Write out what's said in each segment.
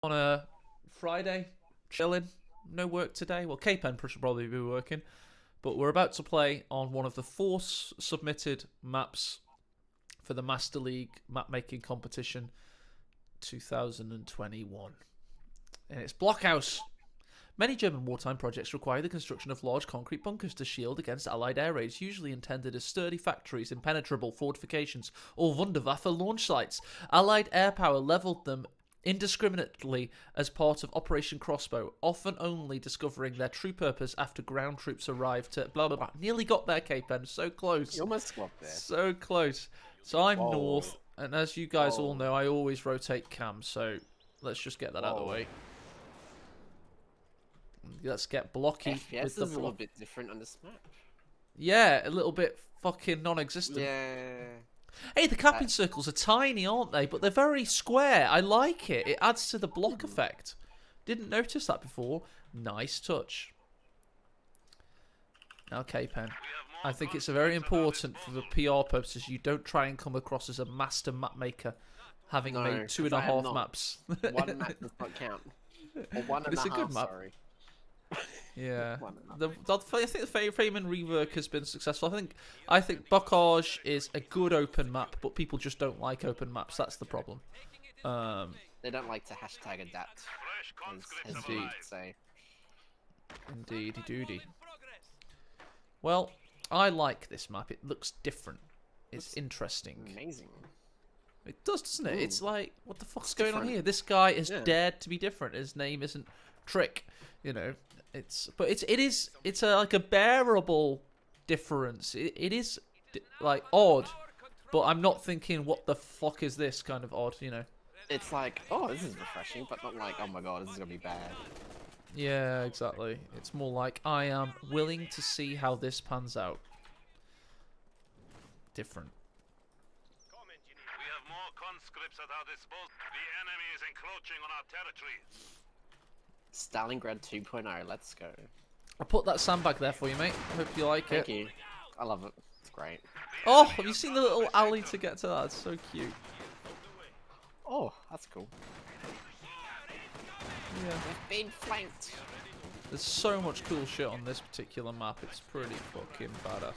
On a Friday, chilling, no work today. Well, Kpen should probably be working, but we're about to play on one of the four submitted maps for the Master League map making competition 2021, and it's Blockhaus. Many German wartime projects require the construction of large concrete bunkers to shield against Allied air raids, usually intended as sturdy factories, impenetrable fortifications, or Wunderwaffe launch sites. Allied air power levelled them indiscriminately as part of Operation Crossbow, often only discovering their true purpose after ground troops arrived to blah blah blah. Nearly got there, Kpen. So close. You almost got there. So close. So I'm north, and as you guys all know, I always rotate cam, so let's just get that out of the way. Let's get blocky FPS with the is a little bit different on this map. Yeah, a little bit fucking non-existent. Yeah. Hey, the capping circles are tiny, aren't they? But they're very square. I like it. It adds to the block effect. Didn't notice that before. Nice touch. Now, Kpen, I think it's very important for the PR purposes you don't try and come across as a master map maker, having made 2.5 maps. One map does not count. Or one and It's a a good half, map. sorry. Yeah, I think the Faymon rework has been successful. I think Bocage is a good open map, but people just don't like open maps. That's the problem. They don't like to hashtag adapt. As Indeed. say. Indeedy doody. Well, I like this map. It looks different. It's interesting. Amazing. It does, doesn't it? Ooh. It's like, what the fuck's going on here? This guy has dared to be different. His name isn't Trick, you know. It's like a bearable difference. It is like odd, but I'm not thinking what the fuck is this kind of odd, you know. It's like, oh, this is refreshing, but not like, oh my god, this is gonna be bad. Yeah, exactly. It's more like I am willing to see how this pans out. Different. We have more conscripts at our disposal. The enemy is encroaching on our territory. Stalingrad 2.0, let's go. I put that sandbag there for you, mate. I hope you like it. Thank you. I love it. It's great. Oh, have you seen the little alley to get to that? It's so cute. Oh, that's cool. Yeah. We've been flanked. There's so much cool shit on this particular map. It's pretty fucking badass.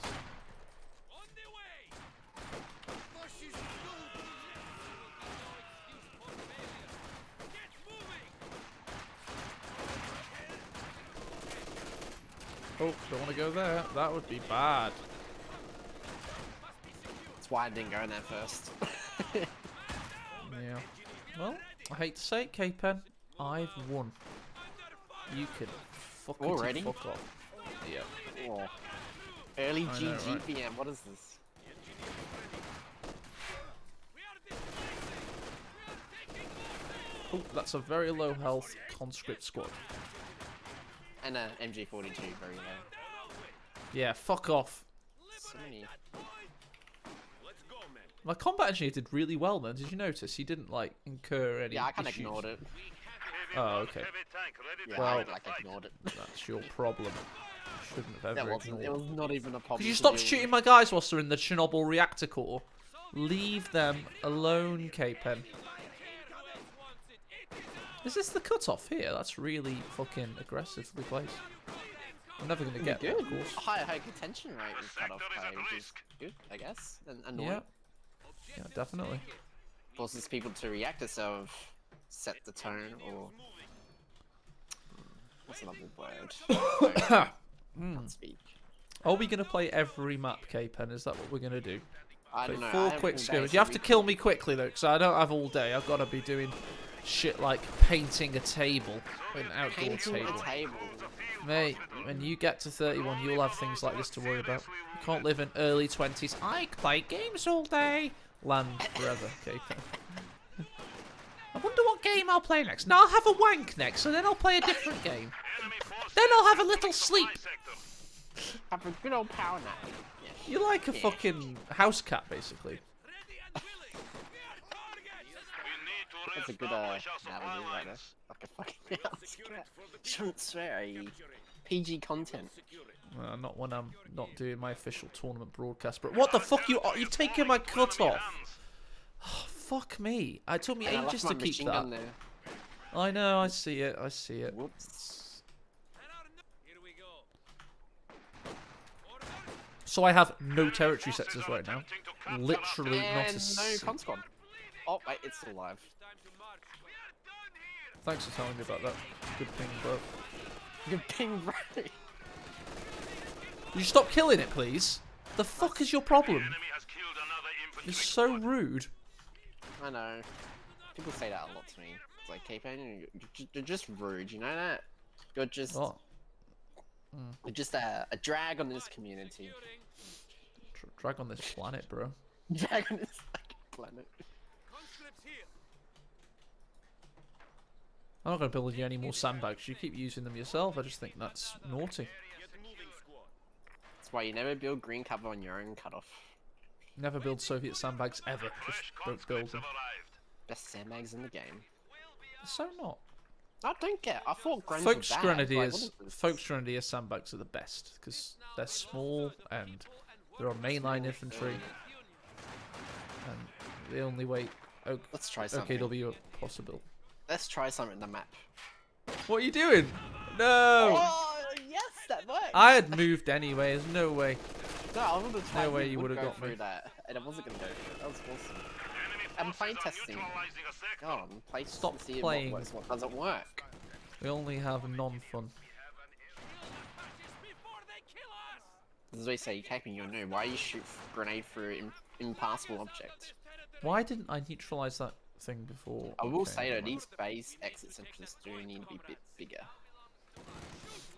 Oh, don't want to go there. That would be bad. That's why I didn't go in there first. Yeah. Well, I hate to say it, Kpen. I've won. You can fuck off. Yeah. Oh. Early I know, right? GGBM, what is this? Oh, that's a very low health conscript squad. And a MG42, very low. Yeah, fuck off. So many. My combat engineer did really well then. Did you notice? He didn't like incur any Yeah, I kind of issues. ignored it. Oh, okay. Yeah, Well, I like ignored it. That's your problem. Shouldn't have That ever wasn't. ignored. It was not even a problem. Could you to stop deal shooting with. my guys whilst they're in the Chernobyl reactor core? Leave them alone, Kpen. Is this the cutoff here? That's really fucking aggressively placed. I'm never going to get there, of course. High contention rate with cutoff play, which is good, I guess. And annoying. Yeah. Yeah, definitely. Forces people to react to sort of set the tone, or what's another word? Can't speak. Are we going to play every map, Kpen? Is that what we're going to do? I Play don't know. 4 I haven't quick been skirmishes. days You have a to week. kill me quickly, though, because I don't have all day. I've got to be doing shit like painting a table. An outdoor Painting table. a table. Mate, when you get to 31, you'll have things like this to worry about. You can't live in early 20s. I play games all day. Land forever, Kpen. I wonder what game I'll play next. No, I'll have a wank next, and then I'll play a different game. Then I'll have a little sleep. Have a good old power nap. Yeah. You're like a fucking house cat, basically. That's a good analogy right there. Like a fucking house cat. Shouldn't swear. PG content. Not when I'm not doing my official tournament broadcast. But what the fuck you've taken my cut off. Oh, fuck me. It took me And I ages left to my keep machine that. gun there. I know, I see it, I see it. Whoops. So I have no territory sectors right now. Literally not a And no conscon. Oh, wait, it's still alive. Thanks for telling me about that. Good thing, bro. You're being right. You stop killing it, please? The fuck is your problem? Enemy has killed another infantry It's so squad. rude. I know. People say that a lot to me. It's like, Kpen, you're just rude, you know that? You're just... What? You're just a drag on this community. Drag on this planet, bro. Drag on this fucking planet. I'm not going to build you any more sandbags. You keep using them yourself. I just think that's naughty. That's why you never build green cover on your own cutoff. Never build Soviet sandbags ever. Just don't build them. Best sandbags in the game. So not. I don't get. I thought Grens Folks were bad. Grenadiers, Like, what is this? Folks Grenadier sandbags are the best because they're small and they're on mainline infantry, and they only weigh Let's try something. OKW possible. Let's try something in the map. What are you doing? No! Oh, yes, that works. I had moved anyway. There's no way. No, I was gonna try. No way we you would would've go got me. through that, and I wasn't gonna go through it. That was awesome. Enemy I'm forces play are testing. neutralizing a sector. Oh, I'm play Stop to see playing. what works, what doesn't work. We only have non-fun. This is what I say, Caping, you know, why you shoot grenade through impassable object? Why didn't I neutralize that thing before? I will Okay, say never though, mind. these base exits just do need to be a bit bigger.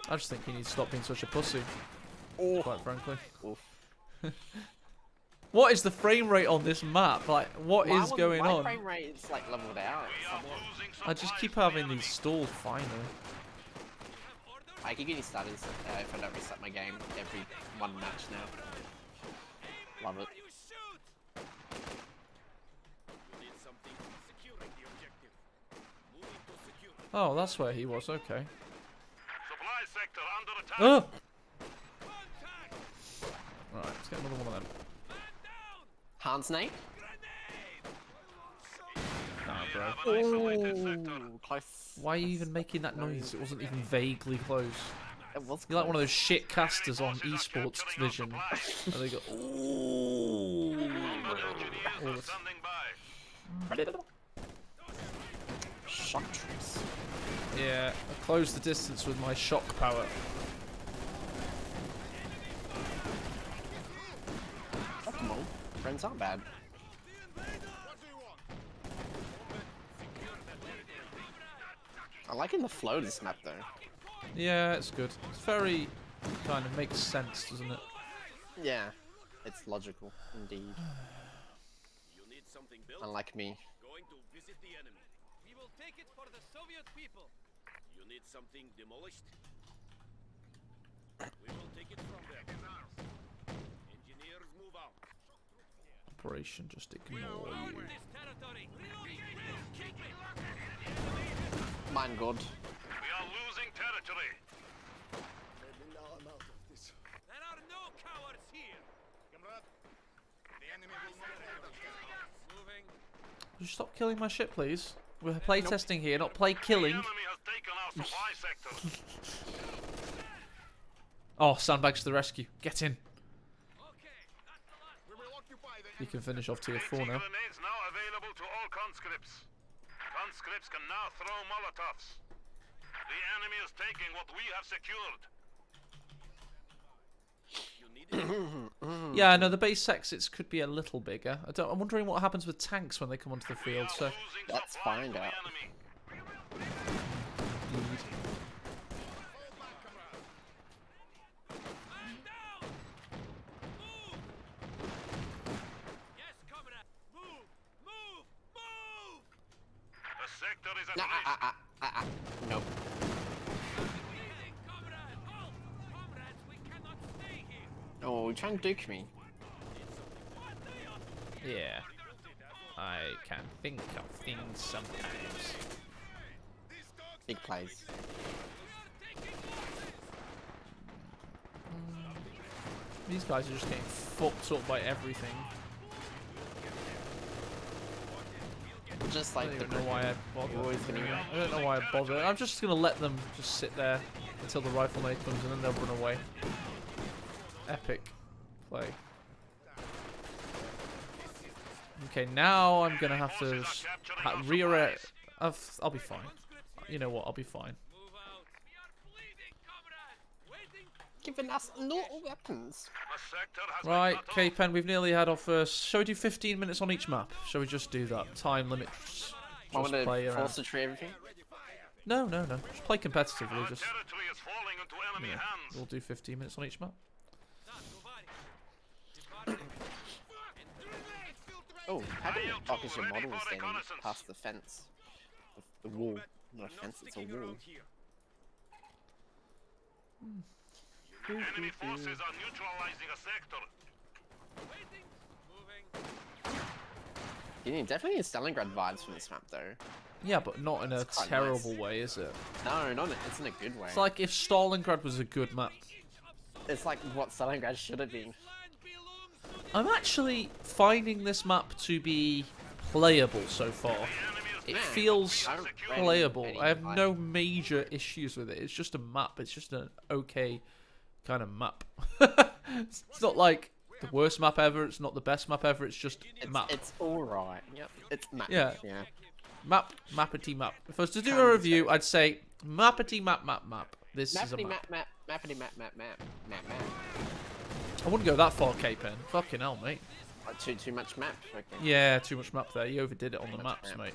I just think you need to stop being such a pussy. Oh. Quite frankly. Oof. What is the frame rate on this map? Like, what is going my on? frame rate is like leveled out. somewhat. I just keep having these stalls finally. I keep getting started if I don't reset my game every one match now. Love it. Oh, that's where he was. Okay. Supply sector under attack. Oh! Right, let's get another one of them. Hans name? Nah, bro. Isolated sector. Ooh, close. Why are you even making that noise? It wasn't even vaguely close. It was You're like one of close. those shit casters on esports division. And they go, ooh. Engineers All are this. standing by. Shock troops. Yeah, I closed the distance with my shock power. Come on. Friends aren't bad. I like in the flow of this map though. Yeah, it's good. It's very kind of makes sense, doesn't it? Yeah. It's logical, indeed. You need something built? Unlike me. Going to visit the enemy. We will take it for the Soviet people. You need something demolished? We will take it from them. Engineers move out. Operation just ignore you. This territory. Mine good. We are losing territory. There are no cowards here. Moving. Would you stop killing my ship, please? We're playtesting here, not play The killing. enemy has taken our supply sector. Oh, sandbags to the rescue. Get in. Okay, that's the last. You can finish off tier 4 now. Anti-grenades now available to all conscripts. Conscripts can now throw Molotovs. The enemy is taking what we have secured. You need it? Yeah, no, the base exits could be a little bigger. I'm wondering what happens with tanks when they come onto the We field. are So, losing Let's supplies find to the out. enemy. indeed. Yes, comrade. Move, move, move. The sector is at risk. Nope. Leading, comrade. Halt, comrades. We cannot stay here. Oh, you're trying to duke me. Yeah. I can think of things sometimes. Big plays. These guys are just getting fucked up by everything. Just I like don't the even know why I bother. always gonna go. I don't know why I bother. I'm just gonna let them just sit there until the rifleman comes and then they'll run away. Epic play. Okay, now I'm gonna have to rear it. I'll be fine. You know what? I'll be fine. Move out. We are bleeding, comrade. Waiting. Giving us no weapons. The sector has Right, been cut off. Kpen, we've nearly had our first. Shall we do 15 minutes on each map? Shall we just do that? Time limit. I want Just play to around. force to tree everything. No. Just play competitively. Our Just territory is falling into enemy yeah, hands. we'll do 15 minutes on each map. Oh, how the fuck is your model standing past the fence? The wall. Not a fence, it's a wall. Enemy forces are neutralizing a sector. Waiting. Moving. You need definitely Stalingrad vibes from this map though. Yeah, but not in a It's quite terrible nice. way, is it? No, not it's in a good way. It's like if Stalingrad was a good map. It's like what Stalingrad should have been. Land belongs to I'm actually finding this map to be playable so far. It Yeah, feels I don't playable. really I have like- no major issues with it. It's just a map. It's just an okay kind of map. It's not like the worst map ever. It's not the best map ever. It's just a map. It's alright. Yep. It's map. Yeah. Yeah. Mappity map. If I was to do a review, I'd say mappity map. This is a Mappity map. mappity map. I wouldn't go that far, Kpen. Fucking hell, mate. Too much map. Okay. Yeah, too much map there. You overdid it on the much maps, map. mate.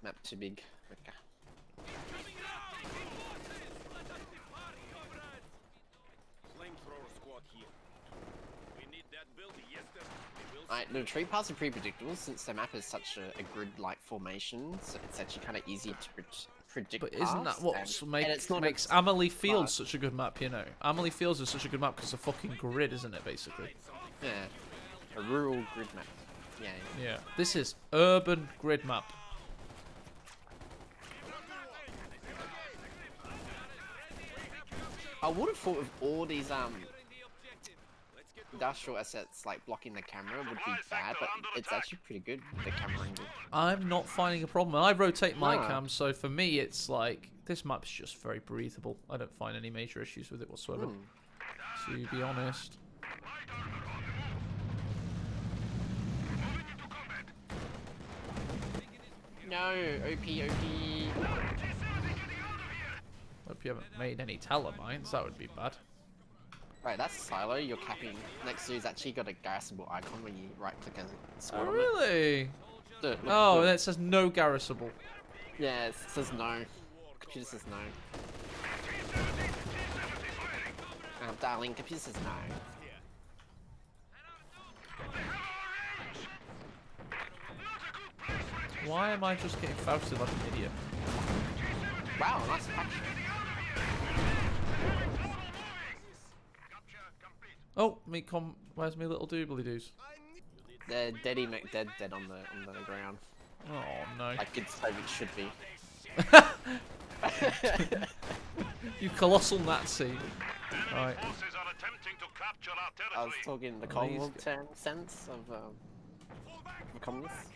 Map too big. Okay. Flamethrower squad here. We need that building yesterday. We will Alright, the tree paths are pretty predictable since the map is such a grid-like formation, so it's actually kind of easy to predict. But isn't that paths, what and it's not makes ex- Amelie Fields smart. such a good map, you know? Amelie Fields is such a good map because it's a fucking grid, isn't it, basically? Yeah, a rural grid map. Yeah. Yeah. This is urban grid map. I would have thought with all these industrial assets like blocking the camera would be bad, but it's actually pretty good with the camera angle. I'm not finding a problem. I rotate my No. cam, so for me it's like, this map's just very breathable. I don't find any major issues with it whatsoever, to be honest. No, OP. Hope you haven't made any telemines, that would be bad. Right, that's a silo. You're capping. Next to it's actually got a garrisonable icon when you right click and squat Oh, on really? it. Look, Oh, look. and it says no garrisonable. Yeah, it says no. Computer says no. Darling, computer says no. Why am I just getting Fausted like an idiot? Wow, nice action. Oh, where's me little doobly doos? They're deady McDead dead on the ground. Oh no. Like it's how it should be. You colossal Nazi. Right. Forces are attempting to capture our I was territory. talking in the Oh, he's Commonwealth term sense of communists.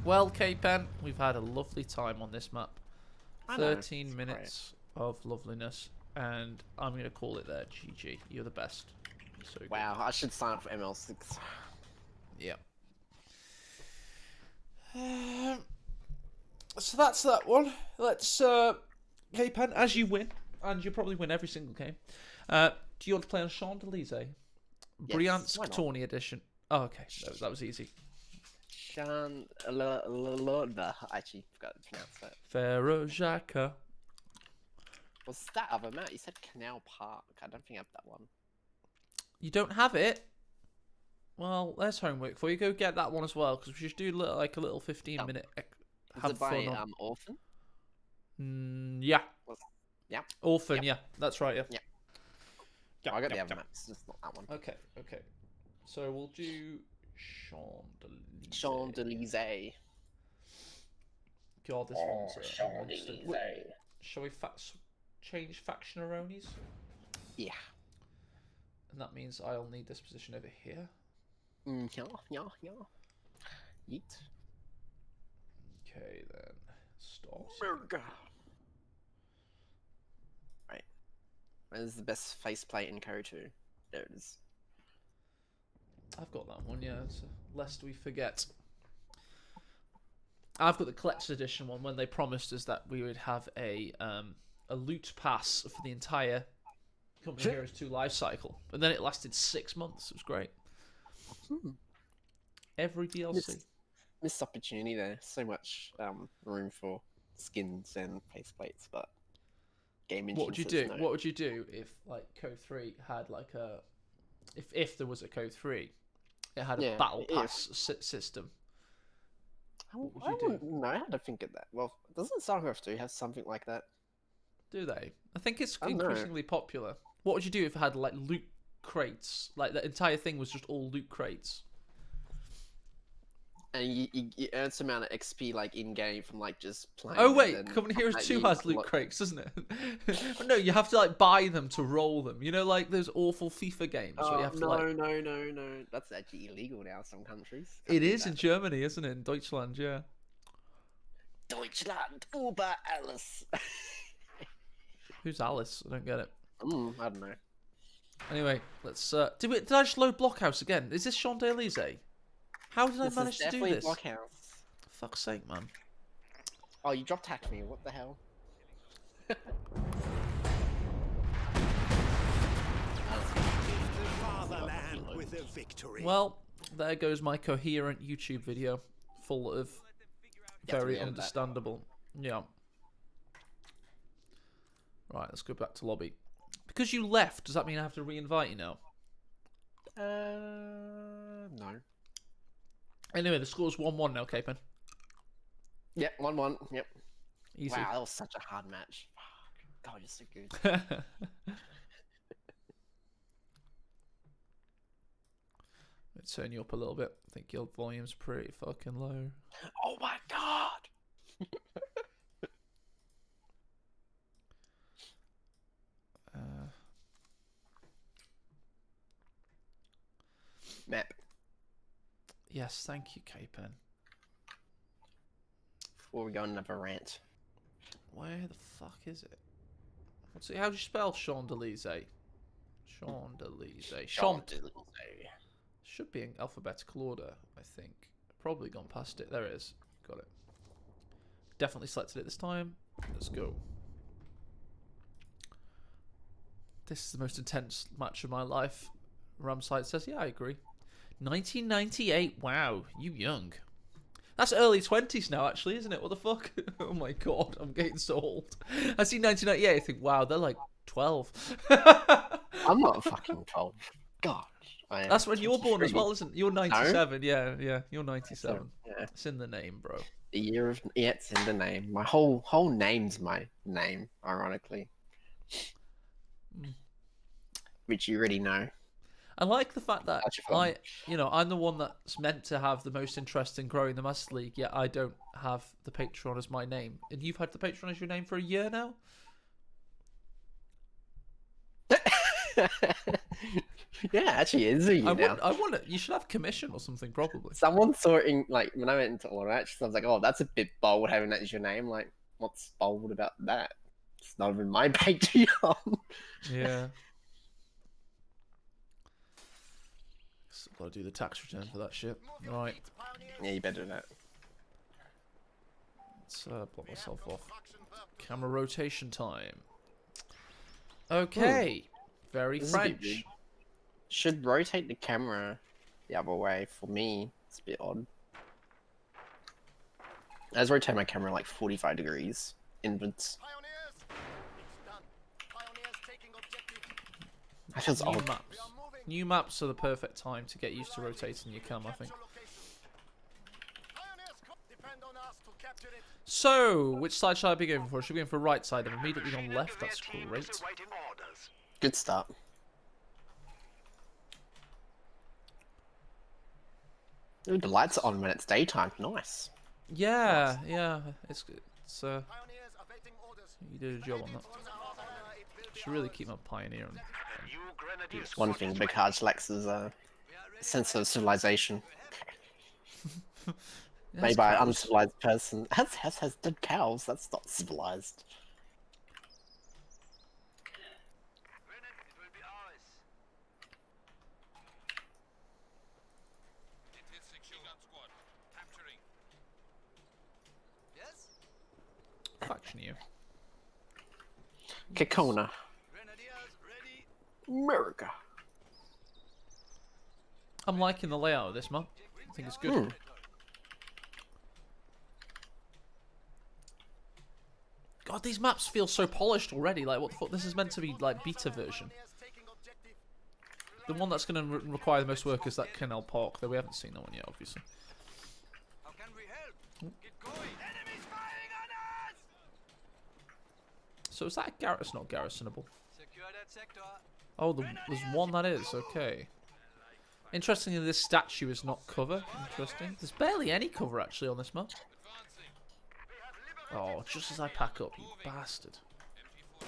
Well, Kpen, we've had a lovely time on this map. I know, 13 it's minutes of loveliness, and I'm going to call it there. GG. You're the best. You're so good. Wow, I should sign up for ML6. Yeah. So that's that one. Let's, Kpen, as you win, and you probably win every single game, do you want to play on Champs-Élysées? Yes, Bryansk why not? Tourney Edition. Oh, okay. That was easy. I actually forgot to pronounce that. Ferrojaka. What's that other map? You said Canal Park. I don't think I have that one. You don't have it? Well, there's homework for you. Go get that one as well, because we should do like a little 15-minute. Is Have it by fun on. Orphan? Yeah. Yeah. Orphan. Yep. Yeah, that's right. Yeah. Yeah. Yeah, I got the yeah, other yeah. maps, just not that one. Okay. Okay. So we'll do Champs-Élysées. Champs-Élysées. God, this one's a monster. Shall we change factionaronies? Yeah. And that means I'll need this position over here. Yeah. Yeet. Okay then. Stop. Right. Where's the best faceplate in Code 2? There it is. I've got that one, yeah. So, lest we forget. I've got the collector's edition one when they promised us that we would have a loot pass for the entire Company Heroes 2 life cycle. But then it lasted 6 months. It was great. Every DLC. Missed opportunity there. So much room for skins and faceplates, but game engine What would you says do? no. What would you do if like Code 3 had like a if there was a Code 3, it had a battle pass system? What would you do? wouldn't know how to think of that. Well, doesn't StarCraft 2 have something like that? Do they? I think it's I don't know. increasingly popular. What would you do if it had like loot crates? Like the entire thing was just all loot crates. And you earn some amount of XP like in game from like just playing. Oh wait, and Company Heroes like, 2 you has loot unlock- crates, doesn't it? But no, you have to like buy them to roll them. You know, like those awful FIFA games where you have to no, like. no. That's actually illegal now in some countries. It is in Germany, isn't it? In Deutschland, yeah. Deutschland, Uber Alice. Who's Alice? I don't get it. I don't know. Anyway, let's. Did I just load Blockhaus again? Is this Champs-Élysées? How did I This manage is to do definitely this? Blockhaus. Fuck's sake, man. Oh, you drop tacked me. What the hell? Fatherland with a victory. Well, there goes my coherent YouTube video, full of very edit that. understandable. Yeah. Right, let's go back to lobby. Because you left, does that mean I have to re-invite you now? No. Anyway, the score's 1-1 now, Kpen. Yep, 1-1. Yep. Easy. Wow, that was such a hard match. Fuck. God, you're so good. Let's turn you up a little bit. I think your volume's pretty fucking low. Oh my god! Map. Yes, thank you, Kpen. Before we go on another rant. Where the fuck is it? What's it? How do you spell Champs-Élysées? Champs-Élysées. Champs. Should be in alphabetical order, I think. Probably gone past it. There it is. Got it. Definitely selected it this time. Let's go. This is the most intense match of my life. Ramsite says, yeah, I agree. 1998. Wow, you young. That's early 20s now, actually, isn't it? What the fuck? Oh my god, I'm getting so old. I see 1998, I think, wow, they're like 12. I'm not fucking 12. God. That's when you're born as well, isn't it? You're 97, no? Yeah, you're 97. Yeah. It's in the name, bro. The year of... Yeah, it's in the name. My whole name's my name, ironically. Which you already know. I like the fact that That's fun. I'm the one that's meant to have the most interest in growing the Master League, yet I don't have the Patreon as my name. And you've had the Patreon as your name for a year now? Yeah, actually, it is a year now. I want it. You should have commission or something, probably. Someone saw it in, like, when I went into all matches, I was like, oh, that's a bit bold having that as your name. Like, what's bold about that? It's not even my Patreon. Yeah. Got to do the tax return for that shit. Right. Yeah, you better do that. Let's block myself off. Camera rotation time. Okay. Very This is a bit French. weird. Should rotate the camera the other way. For me, it's a bit odd. I just rotate my camera like 45 degrees inwards. That feels New odd. maps. New maps are the perfect time to get used to rotating your cam, I think. So, which side should I be going for? Should we be going for right side? I'm immediately on left. That's great. Good start. Ooh, the lights are on when it's daytime. Nice. Yeah, yeah. It's you did a job on that. Should really keep my pioneer on. One thing Bocage lacks is sense of civilization Yes, made by an cows. uncivilized person. Has dead cows. That's not civilized. Faction you. Kekona. America. I'm liking the layout of this map. I think it's good. God, these maps feel so polished already. Like, what the fuck? This is meant to be like beta version. The one that's going to require the most work is that Canal Park, though we haven't seen that one yet, obviously. How can we help? Get going. Enemies firing on us! So is that a It's not garrisonable. Secure that sector. Oh, there's one that is. Okay. Interestingly, this statue is not cover. Interesting. There's barely any cover, actually, on this map. Oh, just as I pack up, you bastard. We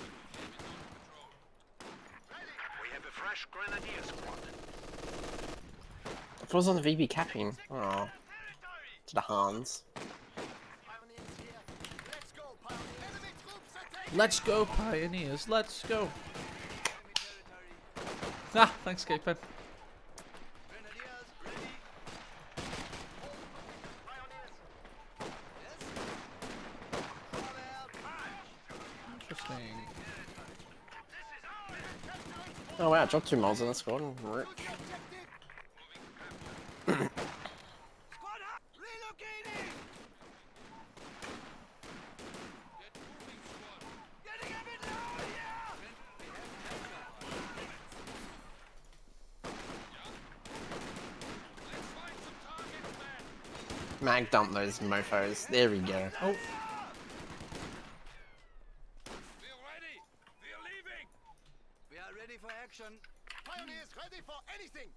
have a fresh grenadier squad. If it was on the VB capping. Oh. To the Hans. Let's go, pioneers. Let's go. Ah, thanks, Kpen. Interesting. Oh wow, dropped 2 mods in the squad. Rich. Mag dump those mofos. There we go. Oh, We're ready. We're leaving. We are ready for action. Pioneers ready for anything.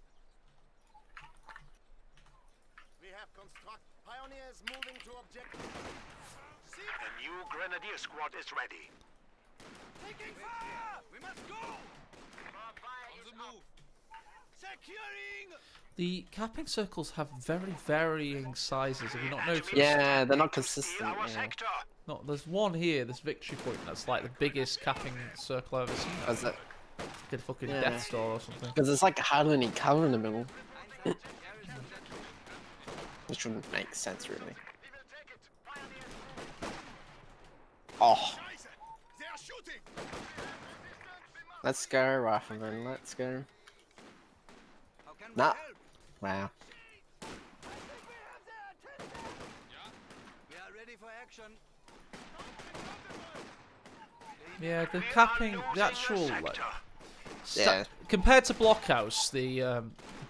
We have construct pioneers moving to objective. A new grenadier squad is ready. Taking fire. We must go. On the move. Securing. the capping circles have very varying sizes. Have you not noticed? Yeah, they're not Steal consistent. our Yeah. sector. No, there's one here, this victory point, that's like the biggest capping circle I've ever seen. Because Did a fucking Yeah. Death Star or something. there's like hardly any cover in the middle. Which wouldn't make sense, really. Oh, They are shooting. let's go, Rifleman. Let's go. How can we Nah. help? Wow. We are ready for action. Yeah, the We are capping, losing the actual, like, sector. Yeah. compared to Blockhaus, the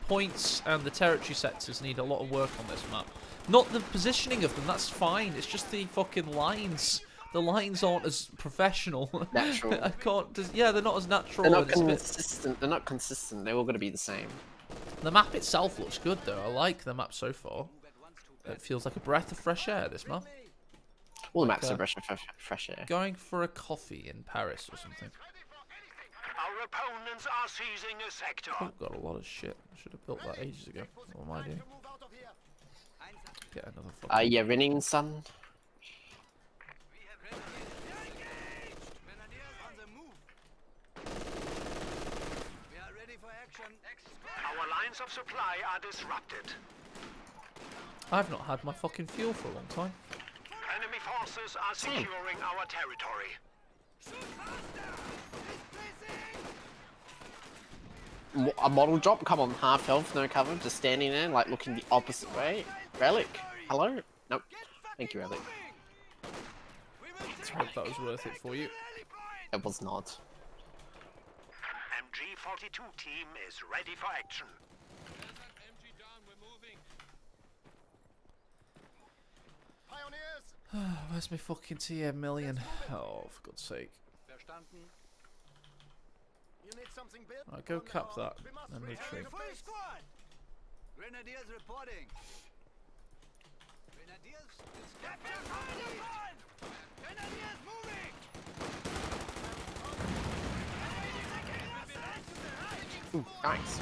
points and the territory sectors need a lot of work on this map. Not the positioning of them, that's fine. It's just the fucking lines. The lines aren't as professional. Natural. I can't. Yeah, they're not as natural. They're not and it's a bit- consistent. They're not consistent. They're all going to be the same. The map itself looks good though. I like the map so far. It feels like a breath of fresh air. This map. All the maps Okay. are fresh air. Going for a coffee in Paris or something. Our opponents are seizing a sector. Oh, got a lot of shit. I should have built that ages ago. What am I doing? Move out of here. Get another Are fucking. you winning, son? Grenadiers on the move. We are ready for action. Our lines of supply are disrupted. I've not had my fucking fuel for a long time. Enemy forces are securing our territory. A model drop? Come on, half health, no cover, just standing there, like looking the opposite way. Relic? Hello? Nope. Thank you, Relic. I hope that was worth it for you. It was not. MG42 team is ready for action. Pioneers. Where's my fucking TM million? Oh, for God's sake. Verstanden. You need something built? Alright, go On the cap horn. that We must and ready retreat. for Full base. squad. Grenadiers reporting. Grenadiers is captain on the front. Grenadiers moving. Ooh, nice.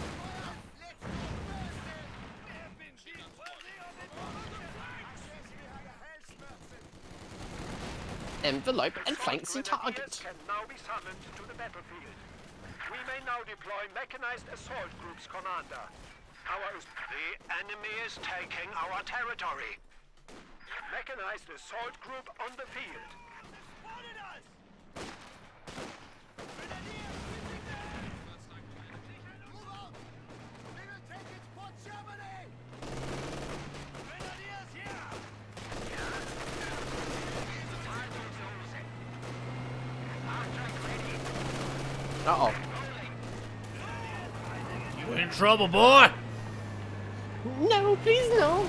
envelope and flanks the target. Can now be summoned to the battlefield. We may now deploy mechanized assault groups, Commander. The enemy is taking our territory. Mechanized assault group on the field. Move out! We will take it for Germany! Grenadiers here! Uh-oh. You in trouble, boy? No, please no.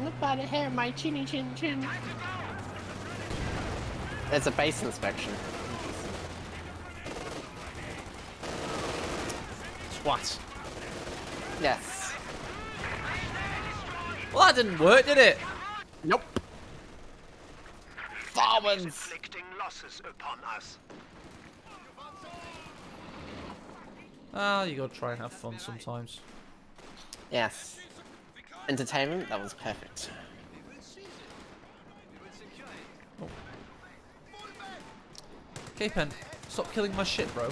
Look by the hair, my chinny chin chin. There's a base inspection. What? Yes. Well, that didn't work, did it? Nope. Farmers. Inflicting losses upon us. Ah, you gotta try and have fun sometimes. Yes. Entertainment, that was perfect. Kpen, stop killing my shit, bro.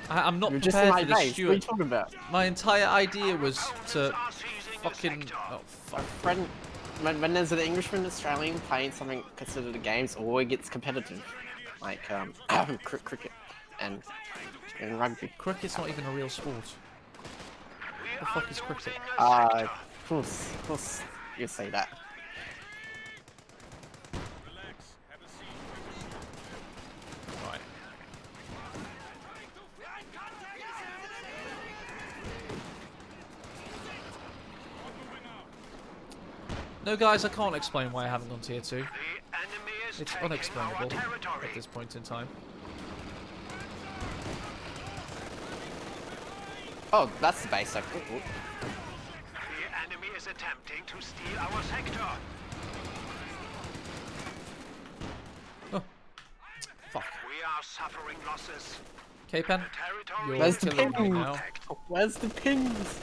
I'm not You're just in prepared my for this, base. What are you Stuart. talking about? My entire idea was to fucking... Oh, fuck. Friend, when there's an Englishman, Australian playing something considered a game, it always gets competitive. Like, cricket and rugby. Cricket's not even a real sport. What the fuck is cricket? Of course, you say that. Relax. Have a seat. Right. No, guys, I can't explain why I haven't gone tier 2. The enemy is It's taking unexplainable our at territory. this point in time. Oh, that's the base. Like, The enemy is attempting to steal our sector. Fuck. We are suffering losses. Kpen, Territory you're Where's the killing me ping? now. where's the pings?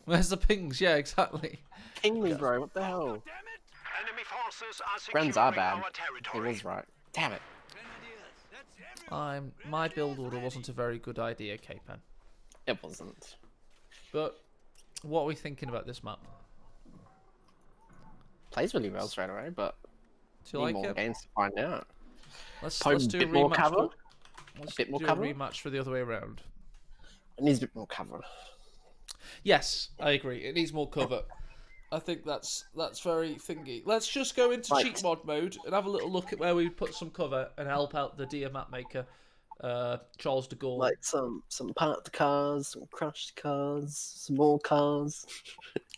Where's the pings? Yeah, exactly. Ping me, bro. What the hell? Enemy forces are securing Friends are bad. our He territory. was right. Damn it. My build order wasn't a very good idea, Kpen. It wasn't. But what are we thinking about this map? Plays really well straight away, but Do you need like more it? games to find out. Let's Probably do a a bit more rematch. cover. Let's bit more do cover? a rematch for the other way around. It needs a bit more cover. Yes, I agree. It needs more cover. I think that's very thingy. Let's just go into Right. cheat mod mode and have a little look at where we put some cover and help out the dear map maker, Charles de Gaulle. Like some parked cars, some crushed cars, some more cars,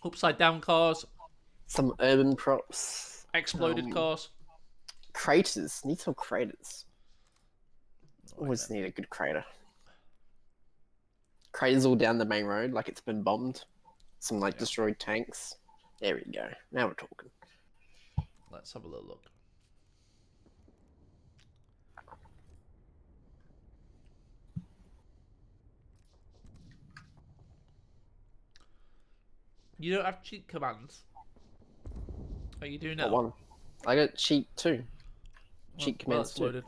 Upside down cars, some urban props, exploded cars. craters. Need some craters. Always need a good crater. Craters all down the main road, like it's been bombed. Some like destroyed tanks. There we go. Now we're talking. Let's have a little look. You don't have cheat commands. What you do now? Got one. I got cheat too. Well, Cheat commands that's too. loaded.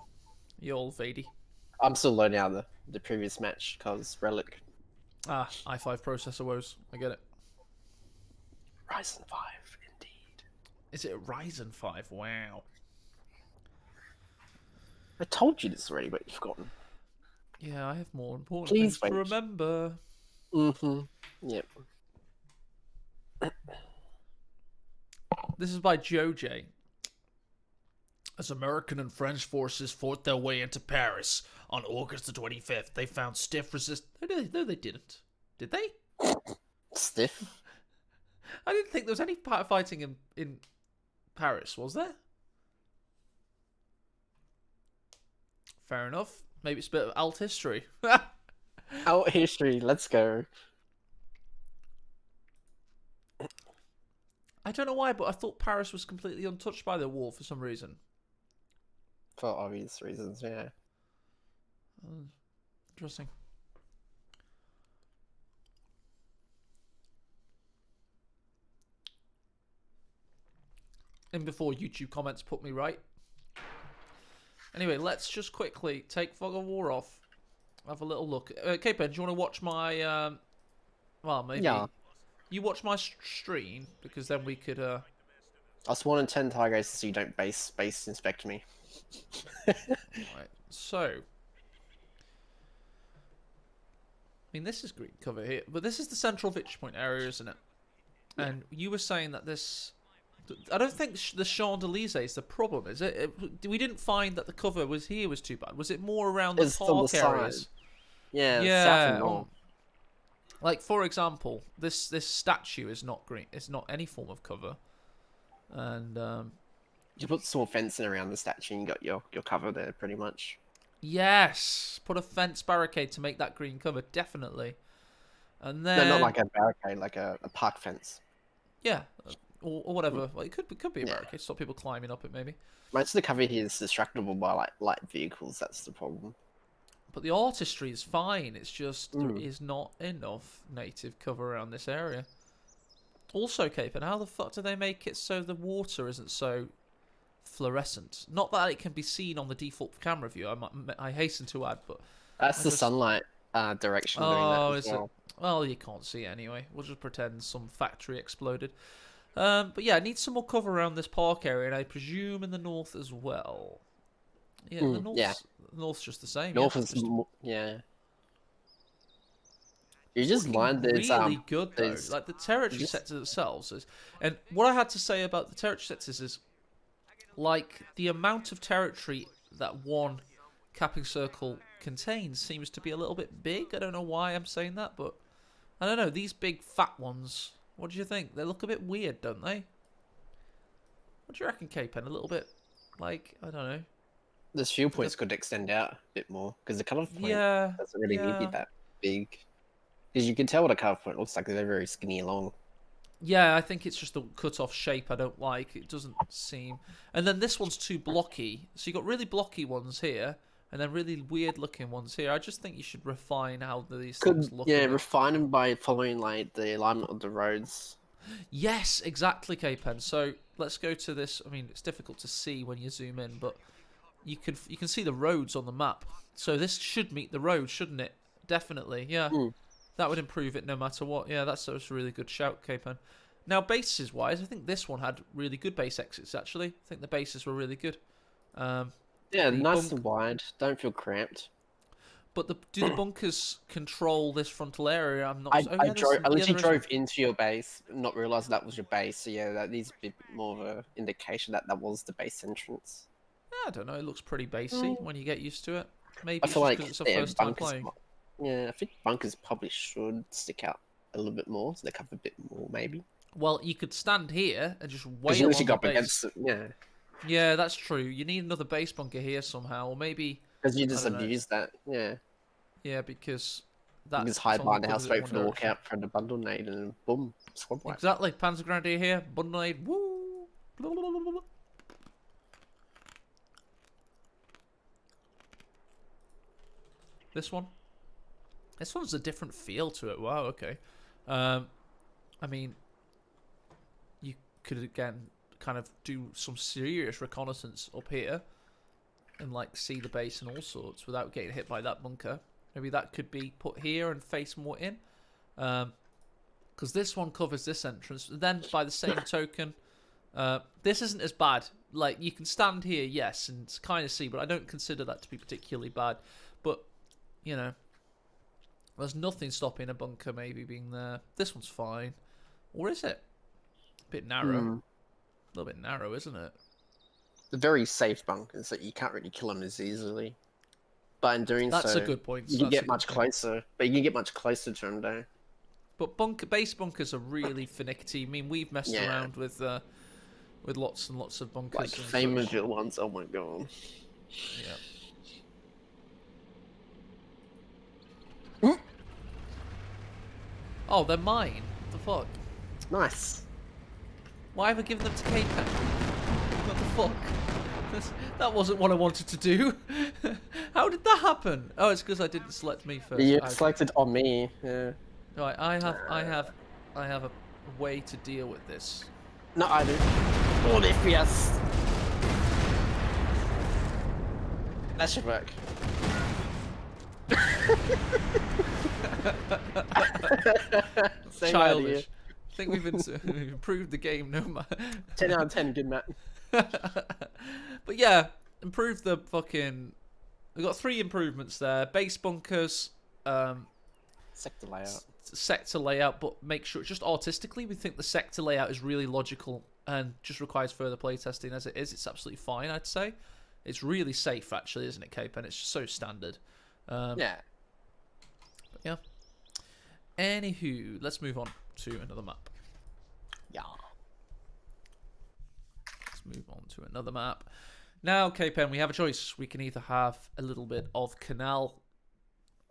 You old Vady. I'm still loading out the previous match because Relic Ah, i5 processor woes. I get it. Ryzen 5 indeed. Is it a Ryzen 5? Wow. I told you this already, but you've forgotten. Yeah, I have more important Please things to wait. remember. Mm-hmm. Yep. This is by Joe J. As American and French forces fought their way into Paris on August the 25th, they found stiff resistance. No, they didn't. Did they? Stiff. I didn't think there was any fighting in Paris, was there? Fair enough. Maybe it's a bit of alt history. Out history. Let's go. I don't know why, but I thought Paris was completely untouched by the war for some reason. For obvious reasons, yeah. Interesting. in before YouTube comments put me right. Anyway, let's just quickly take Fog of War off. Have a little look. Kpen, do you want to watch my... well, maybe... Yeah. You watch my stream, because then we could... I spawn in 10 Tigers so you don't base inspect me. Right, so... I mean, this is green cover here, but this is the central Victory Point area, isn't it? And you were saying that this... I don't think the Champs-Élysées is the problem, is it? We didn't find that the cover was too bad. Was it more around the park areas? Yeah, Yeah. south and north. Like, for example, this statue is not green. It's not any form of cover. And, You put small fencing around the statue and you got your cover there, pretty much. yes! Put a fence barricade to make that green cover, definitely. And then... No, not like a barricade, like a park fence. Yeah, or whatever. Well, it could be a barricade, stop people climbing up it, maybe. Most of the cover here is distractable by, like, light vehicles, that's the problem. But the artistry is fine. It's just there is not enough native cover around this area. Also, Kpen, how the fuck do they make it so the water isn't so fluorescent? Not that it can be seen on the default camera view. I hasten to add, but That's the sunlight direction doing that as well. it? Well, you can't see it anyway. We'll just pretend some factory exploded. But yeah, I need some more cover around this park area, and I presume in the north as well. Yeah, the north's just the same. North yeah. is yeah. You just lined this really good though. there's- Like the territory sectors themselves is, and what I had to say about the territory sectors is, like the amount of territory that one capping circle contains seems to be a little bit big. I don't know why I'm saying that, but I don't know. These big fat ones. What do you think? They look a bit weird, don't they? What do you reckon, Kpen? A little bit, like I don't know. This fuel points could extend out a bit more because the cutoff point Yeah, doesn't really need to be yeah. that big. Because you can tell what a cutoff point looks like. They're very skinny along. Yeah, I think it's just the cut-off shape I don't like. It doesn't seem... And then this one's too blocky. So you got really blocky ones here, and then really weird-looking ones here. I just think you should refine how these things look. Yeah, refine them by following like the alignment of the roads. Yes, exactly, Kpen. So let's go to this. I mean, it's difficult to see when you zoom in, but you can see the roads on the map. So this should meet the road, shouldn't it? Definitely, yeah. That would improve it no matter what. Yeah, that's a really good shout, Kpen. Now, bases-wise, I think this one had really good base exits, actually. I think the bases were really good. Yeah, nice and wide. Don't feel cramped. But do the bunkers control this frontal area? I'm not. I literally drove into your base, not realising that was your base. So yeah, that needs a bit more of an indication that that was the base entrance. I don't know. It looks pretty basey when you get used to it. Maybe I feel like it's a first time playing. Yeah, I think bunkers probably should stick out a little bit more, so they cover a bit more, maybe. Well, you could stand here and just wail Because you on literally the got base. against it, yeah. Yeah, that's true. You need another base bunker here somehow, or maybe. Because you just I don't know. abuse that, yeah. Yeah, because You that. just hide behind the house, wait for the walkout for the bundle nade, and then boom, squad wipe. Exactly. Panzergrenadier here. Bundle aid. Woo. Blah, blah, blah, blah, blah. This one. This one's a different feel to it. Wow. Okay. I mean, you could again kind of do some serious reconnaissance up here, and like see the base and all sorts without getting hit by that bunker. Maybe that could be put here and face more in, because this one covers this entrance. Then by the same token, this isn't as bad. Like you can stand here, yes, and kind of see, but I don't consider that to be particularly bad. But you know, there's nothing stopping a bunker maybe being there. This one's fine, or is it? A bit narrow. A little bit narrow, isn't it? The very safe bunkers that you can't really kill them as easily. But in doing so, That's a good point. you can get much closer. But you can get much closer to them, though. But base bunkers are really finicky. I mean, we've messed around with lots and lots of bunkers. Like Faymonville ones, oh my god. Yeah. Oh, they're mine. What the fuck? Nice. Why have I given them to Kpen? What the fuck? That wasn't what I wanted to do. How did that happen? Oh, it's because I didn't select me first. You selected on me. Yeah. Right, I have a way to deal with this. No, I do. All FPS. That should work. Same Childish. idea. I think we've improved the game no matter. 10 out of 10, good map. But yeah, improve the fucking. We've got 3 improvements there: base bunkers, Sector layout. sector layout. But make sure, just artistically, we think the sector layout is really logical and just requires further playtesting. As it is, it's absolutely fine. I'd say it's really safe, actually, isn't it, Kpen? It's just so standard. Yeah. But yeah. Anywho, let's move on to another map. Yeah. Let's move on to another map. Now, Kpen, we have a choice. We can either have a little bit of Canal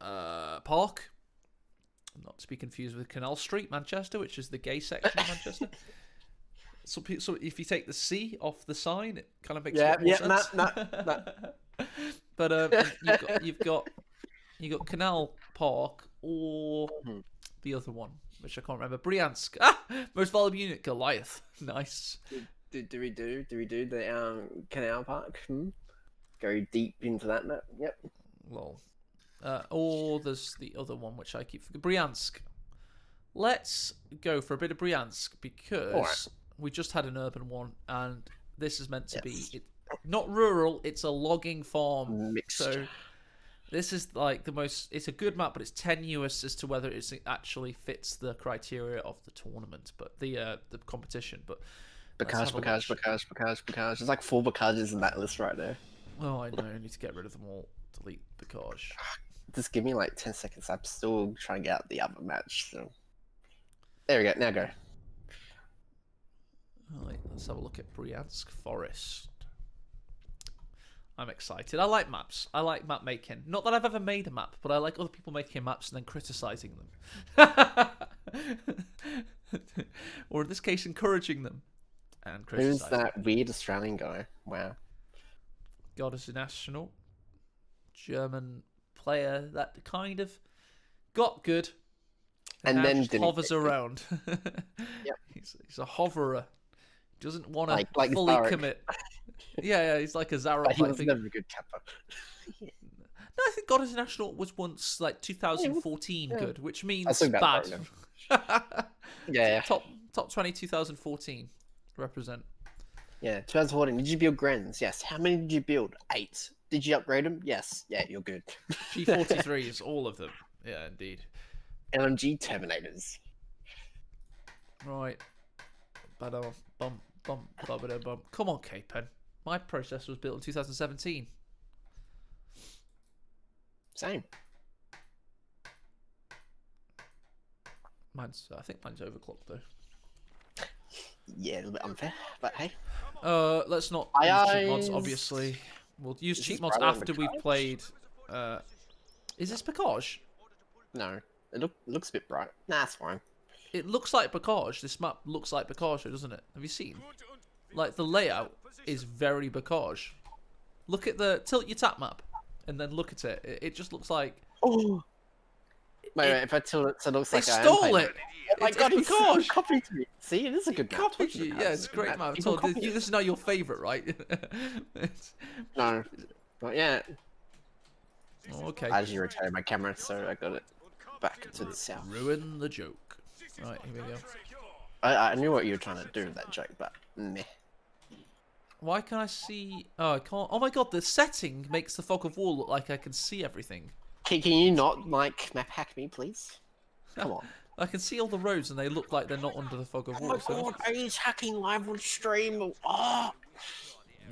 Park, not to be confused with Canal Street, Manchester, which is the gay section of Manchester. So if you take the C off the sign, it kind of makes more sense. No. But you've got Canal Park or the other one, which I can't remember. Bryansk. Most valuable unit, Goliath. Nice. Do we do the Canal Park? Go deep into that map. Yep. Lol. Or there's the other one, which I keep forgetting. Bryansk. Let's go for a bit of Bryansk because we just had an urban one, and this is meant to be not rural. It's a logging farm. Mixture. So this is like the most. It's a good map, but it's tenuous as to whether it actually fits the criteria of the tournament, but the competition. But Bocage. There's like 4 Bocages in that list right there. oh, I know. I need to get rid of them all. Delete Bocage. Just give me like 10 seconds. I'm still trying to get out the other match. So there we go. Now go. Right, let's have a look at Bryansk Forest. I'm excited. I like maps. I like map making. Not that I've ever made a map, but I like other people making maps and then criticizing them. Or in this case, encouraging them and Who's criticizing. that weird Australian guy? Wow. God is a national German player that kind of got good And now then just didn't hovers get good. around. Yep. He's a hoverer. Doesn't want to Like fully Zarek. commit. Yeah, he's like a Zarek. But he was never a good capper. No, I think God is a National was once like 2014 yeah. good, which means I think that's bad. right, yeah. Top 20 2014 represent. Yeah, 2014. Did you build Grens? Yes. How many did you build? 8. Did you upgrade them? Yes. Yeah, you're good. G43s, all of them. Yeah, indeed. LMG Terminators. Right. Bum. Come on, Kpen. My processor was built in 2017. Same. I think mine's overclocked though. Yeah, a little bit unfair, but hey. Let's not Aye, use cheat aye. mods, obviously. We'll use Is cheat this mods Bravo after we've Bocage? played. Is this Bocage? No, it looks a bit bright. Nah, it's fine. It looks like Bocage. This map looks like Bocage, doesn't it? Have you seen? Like the layout is very Bocage. Look at tilt your tap map, and then look at it. It just looks like. Oh. Wait, if I tilt it so it looks They like I am stole playing it. Oh my It's god, he Bocage. copied me. See, it is a good map. Copied you. Yeah, it's a great map. People So copy this it. is now your favourite, right? No, not yet. Oh, okay. I actually retired my camera, so I got it back to the south. Ruin the joke. Right, here we go. I knew what you were trying to do with that joke, but meh. Why can I see? Oh, I can't. Oh my god, the setting makes the fog of war look like I can see everything. Can you not, like, map hack me, please? Come on. I can see all the roads and they look like they're not under the fog of Oh my war. So god, he's hacking live on stream. Oh.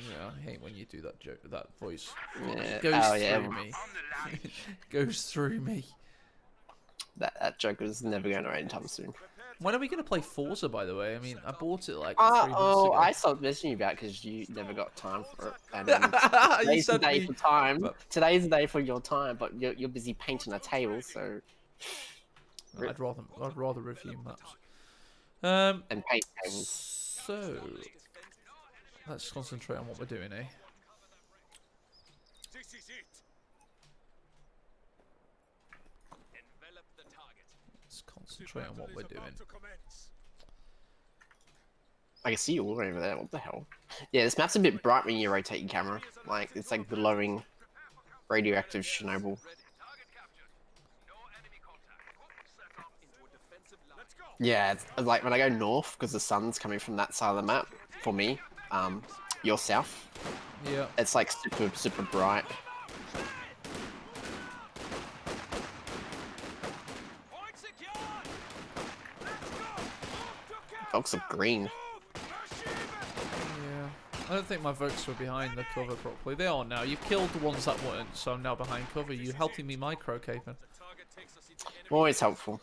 yeah, I hate when you do that joke, that voice. Yeah. It goes Oh, through yeah. me. Goes through me. That joke was never going to end anytime soon. When are we gonna play Forza? By the way, I mean I bought it like 3 months Oh, ago. I stopped messaging you about because you never got time for it. And You today's the sent day me- for time. but- Today's the day for your time, but you're busy painting a table, so I'd rather review maps. and paint tables. So let's concentrate on what we're doing, eh? This is it. Envelop the target. Let's concentrate on what we're doing. About to commence. I can see you all over there. What the hell? Yeah, this map's a bit bright when you rotate your camera. Like, it's like glowing radioactive Chernobyl. Yeah, it's like when I go north, because the sun's coming from that side of the map, for me, you're south. Yeah. It's like super bright. Dogs are green. Yeah. I don't think my votes were behind the cover properly. They are now. You've killed the ones that weren't, so I'm now behind cover. You're helping me micro, Kpen. Always helpful.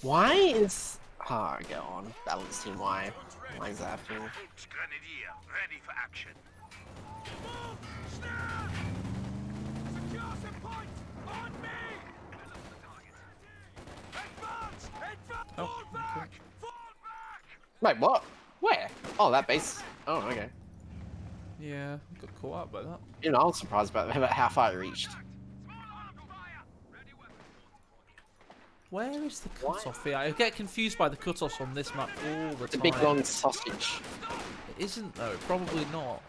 Why is... Oh, go on. Balancing why. Why is that happening? Grenadier, ready for action. Oh, okay. Wait, what? Where? Oh, that base. Oh, okay. Yeah, got caught up by that. You know, I was surprised about how far I reached. Where is the cutoff here? I get confused by the cutoffs on this map all the It's a time. big long sausage. It isn't though, probably not.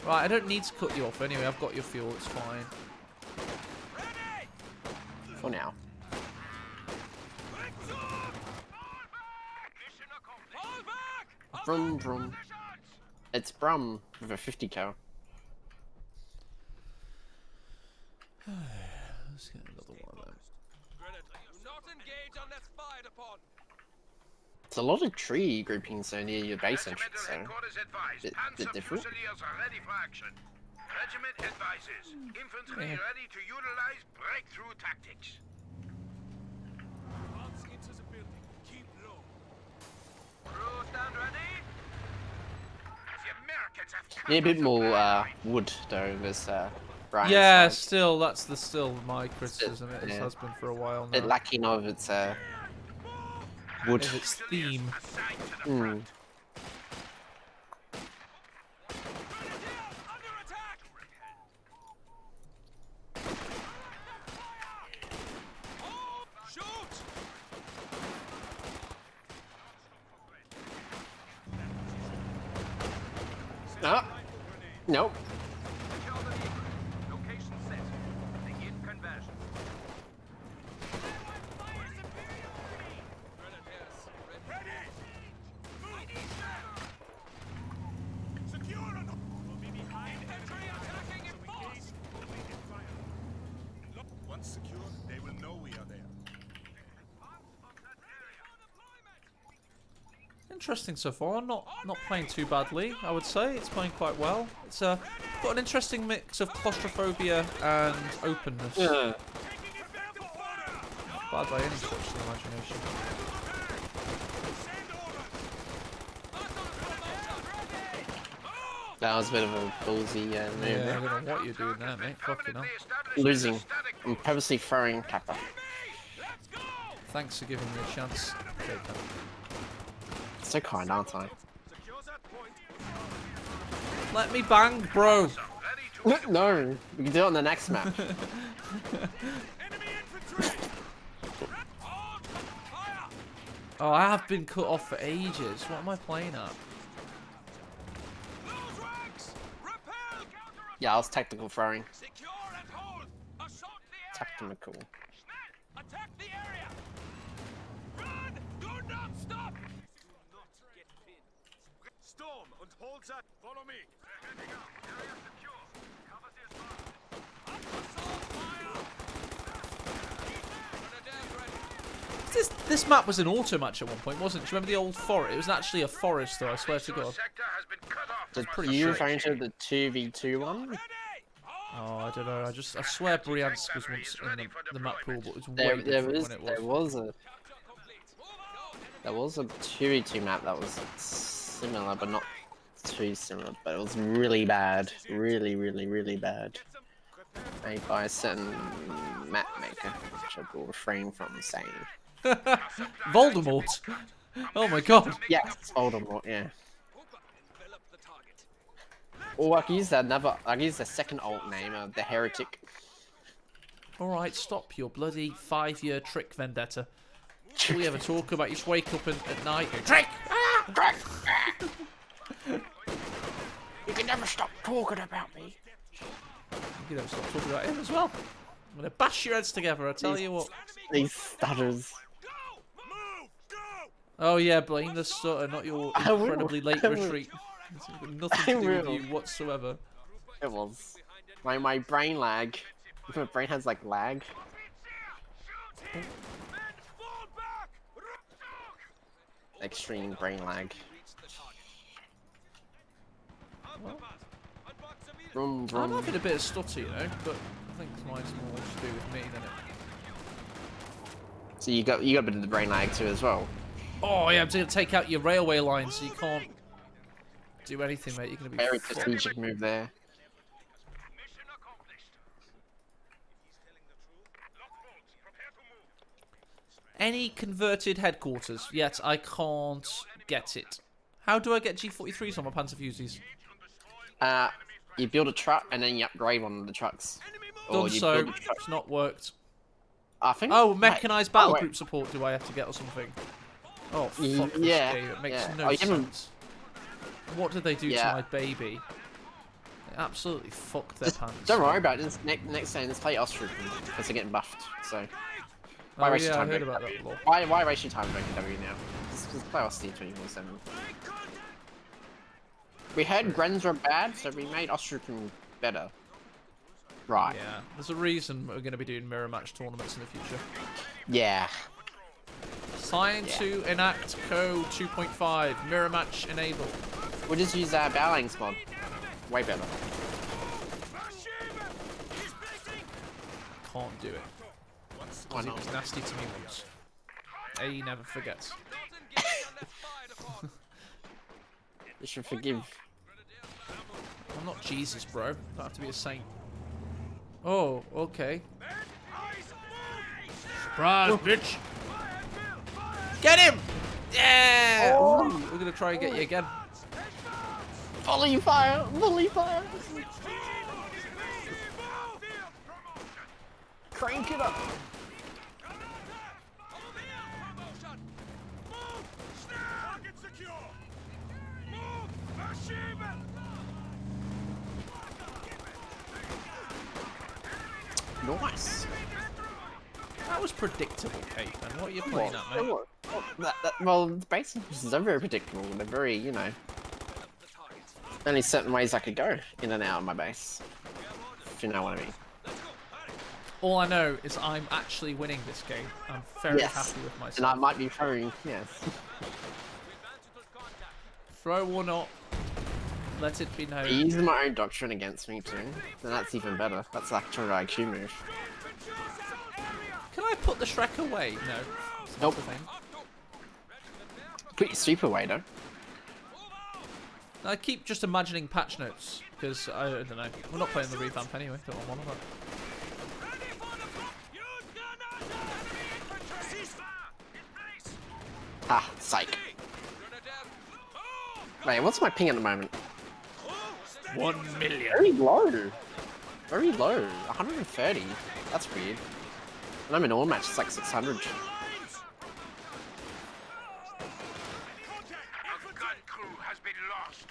Right, I don't need to cut you off anyway. I've got your fuel, it's fine. For now. Brum brum. It's Brum with a 50 cal. Let's get another one of them. Not engage unless fired upon. It's a lot of tree groupings so near your base entrance, so Headquarters advised. bit Panzer different. Fusiliers are ready for action. Regiment advises. Infantry Yeah. ready to utilize breakthrough tactics. Advance into the building. Keep low. Crew stand ready. The Americans have Need a bit more wood though. There's Bryansk. Yeah, still, that's still my criticism. It yeah. has been for a while bit now. lacking of its wood. Of its theme. assigned to the Mm. Under attack. Oh, shoot. Ah. Nope. location set. Begin conversion. Secure and we'll be behind entry attacking in force. Once secure, they will know we are there. Interesting so far. Not playing too badly, I would say. It's playing quite well. It's got an interesting mix of claustrophobia and openness. Yeah. Bad by any stretch of the imagination. That was a bit of a ballsy move Yeah, I there. don't know what you're doing there, mate. Fucking hell. Losing. I'm purposely throwing Kappa. Thanks for giving me a chance. Okay, So kind, aren't I? let me bang, bro. No, we can do it on the next map. Enemy infantry. Fire. Oh, I have been cut off for ages. What am I playing at? Lose ranks. Repel. Yeah, I was tactical throwing. Secure and hold. Assault the area. Tactical. Attack the area. Run. Do not stop. Storm and hold that. Follow me. Assault fire. Grenadiers ready. This map was an auto match at one point, wasn't it? Do you remember the old forest? It was actually a forest, though. I swear to God. Sector has been cut off. So from are you our referring to strategy. the 2v2 one? Ready. Oh, I don't know. I swear Bryansk was once in the map pool, but it was way There different was when it there was. was a there was a 2v2 map that was similar, but not too similar. But it was really bad, really bad. Made by a certain map maker, which I will refrain from saying. Voldemort. Oh my God. Yes, Voldemort. Yeah. Envelop the target. Or I can use another. I can use the second alt name, the Heretic. Alright, stop your bloody 5-year trick vendetta. All we ever talk about, you just wake up at night and trick! Trick! You can never stop talking about me. You never stop talking about him as well. I'm gonna bash your heads together, I tell you what. These stutters. Oh yeah, blame the stutter, not your incredibly late retreat. It's got nothing to do with you whatsoever. It was. My brain lag. My brain has like lag. Extreme brain lag. Vroom, I'm vroom. having a bit of stutter, you know, but I think mine's more to do with me than it. So you got a bit of the brain lag too as well. Oh yeah, I'm gonna take out your railway line so you can't do anything, mate. You're gonna be Very fucked. strategic move there. Mission accomplished. If he's telling the truth, lockboats, prepare to move. Any converted headquarters, yet I can't get it. How do I get G43s on my Panzerfuses? You build a truck and then you upgrade one of the trucks. Done you so, build a truck. it's not worked. I think. Oh, mechanized wait. battle Oh, wait. group support do I have to get or something? Oh, Y- fuck yeah, this game, it makes yeah. no Oh, you haven't- sense. What did they do to Yeah. my baby? They absolutely fucked their pants. Don't worry about this. Next time, let's play Austria because they're getting buffed. So why Oh waste your yeah, I time? heard making about W? that law. Why waste your time making W now? Just play Austria 24/7. We heard Grens were bad, so we made Austria better. Right. Yeah, there's a reason we're going to be doing mirror match tournaments in the future. Yeah. Sign Yeah. to enact code 2.5, mirror match enabled. We'll just use Bowling's mod. Way better. Can't do it. Why Because it not? was nasty to me once. A never forgets. You should forgive. I'm not Jesus, bro. Don't have to be a saint. Oh, okay. Surprise, bitch! Get him! Yeah! Oh. Ooh, we're gonna try and get you again. Volley fire! Volley fire! Crank it up! Nice. That was predictable, Kpen. What are you playing at, mate? Well, the base missions are very predictable. They're very, you know. Only certain ways I could go in and out of my base. If you know what I mean. All I know is I'm actually winning this game. I'm very Yes. happy with And I myself. might be throwing, yes. Throw or not, let it be known. You're using my own doctrine against me too. And that's even better. That's like a true IQ move. Can I put the Shrek away? No. It's not Nope. the thing. Put your sweep away though. I keep just imagining patch notes, because I don't know. We're not playing the revamp anyway, don't want one of that. Ah, psych. Wait, what's my ping at the moment? 1 million. Very low. Very low. 130. That's weird. And I'm in all match, it's like 600. A gun crew has been lost.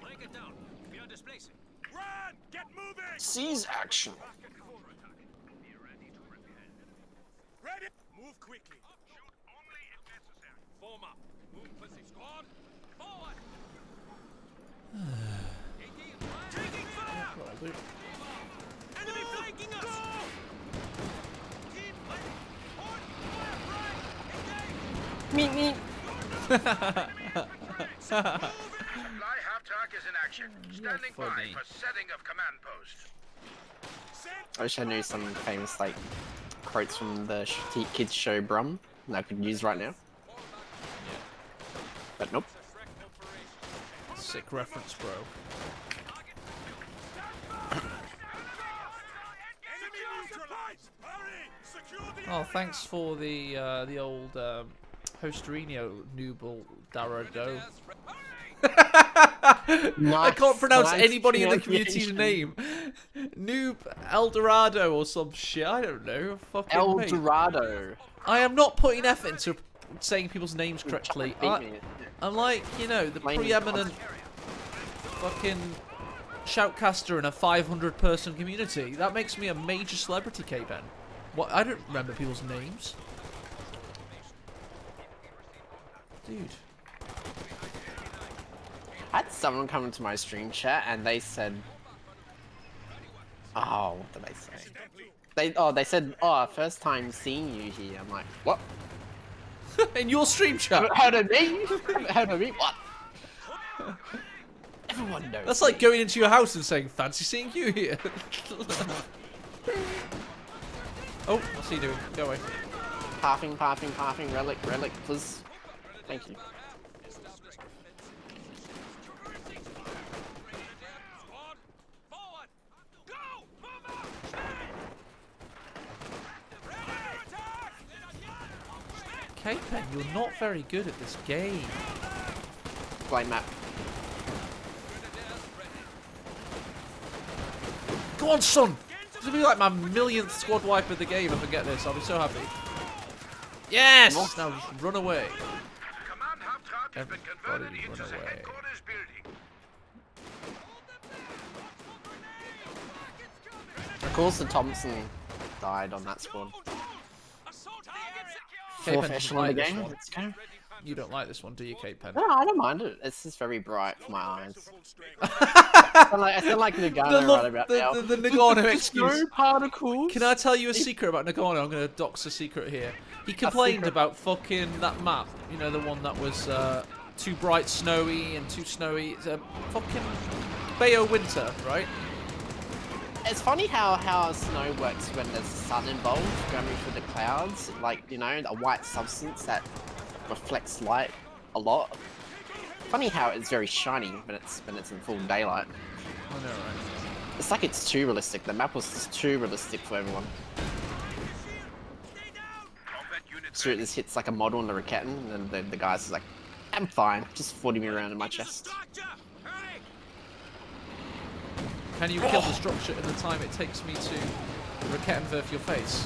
Break it down. We are displacing. Run! Get moving! Seize action. Ready? Move quickly. Shoot only if necessary. Form up. Move position. Squad. Forward. Taking fire! That'll do. Enemy flanking us! Team, hold fire! Right! Engage! Meet me. Supply half-track is in action. Standing by funny. for setting of command post. I wish I knew some famous like quotes from the kids show Brum that I could use right now. But nope. Sick reference, bro. Enemy neutralized! Hurry! Secure the Oh, thanks for the old Posterino Nubel Darado. Nice, I can't pronounce nice anybody in the community's pronunciation. name. Noob Eldorado or some shit. I don't know. Fucking El mate. Dorado. I am not putting effort into saying people's names correctly. I'm like, you know, the Blame preeminent fucking shoutcaster in a 500-person community. That makes me a major celebrity, Kpen. What? I don't remember people's names. Dude. I had someone come into my stream chat and they said, oh, what did they say? They said, oh, first time seeing you here. I'm like, what? In your stream chat? Heard of me? Heard of me? What? Everyone knows. That's like going into your house and saying, fancy seeing you here. Oh, what's he doing? Go away. Pathing, relic, please. Thank you. Kpen, you're not very good at this game. Blame map. Go on, son! This will be like my millionth squad wipe of the game if I get this. I'll be so happy. Yes! Now just run away. Command Hauptrat has been converted Everybody into run the away. headquarters building. Of course, the Thompson died on that squad. Kpen, Fourth doesn't echelon like of the this game. one. Let's go. You don't like this one, do you, Kpen? No, I don't mind it. It's just very bright for my eyes. I feel like Nagano right about now. The Nagano excuse. No particles. Can I tell you a secret about Nagano? I'm going to dox a secret here. He complained secret. about fucking that map. You know, the one that was too bright snowy and too snowy. It's a fucking Bayeux winter, right? It's funny how snow works when there's sun involved, going through the clouds. Like, you know, a white substance that reflects light a lot. Funny how it's very shiny when it's in full daylight. I know, right? It's like it's too realistic. The map was just too realistic for everyone. So it just hits like a model in the Raketen, and then the guy's just like, I'm fine, just 40 me around in my chest. Can you kill the structure in the time it takes me to Rakettenwerf your face?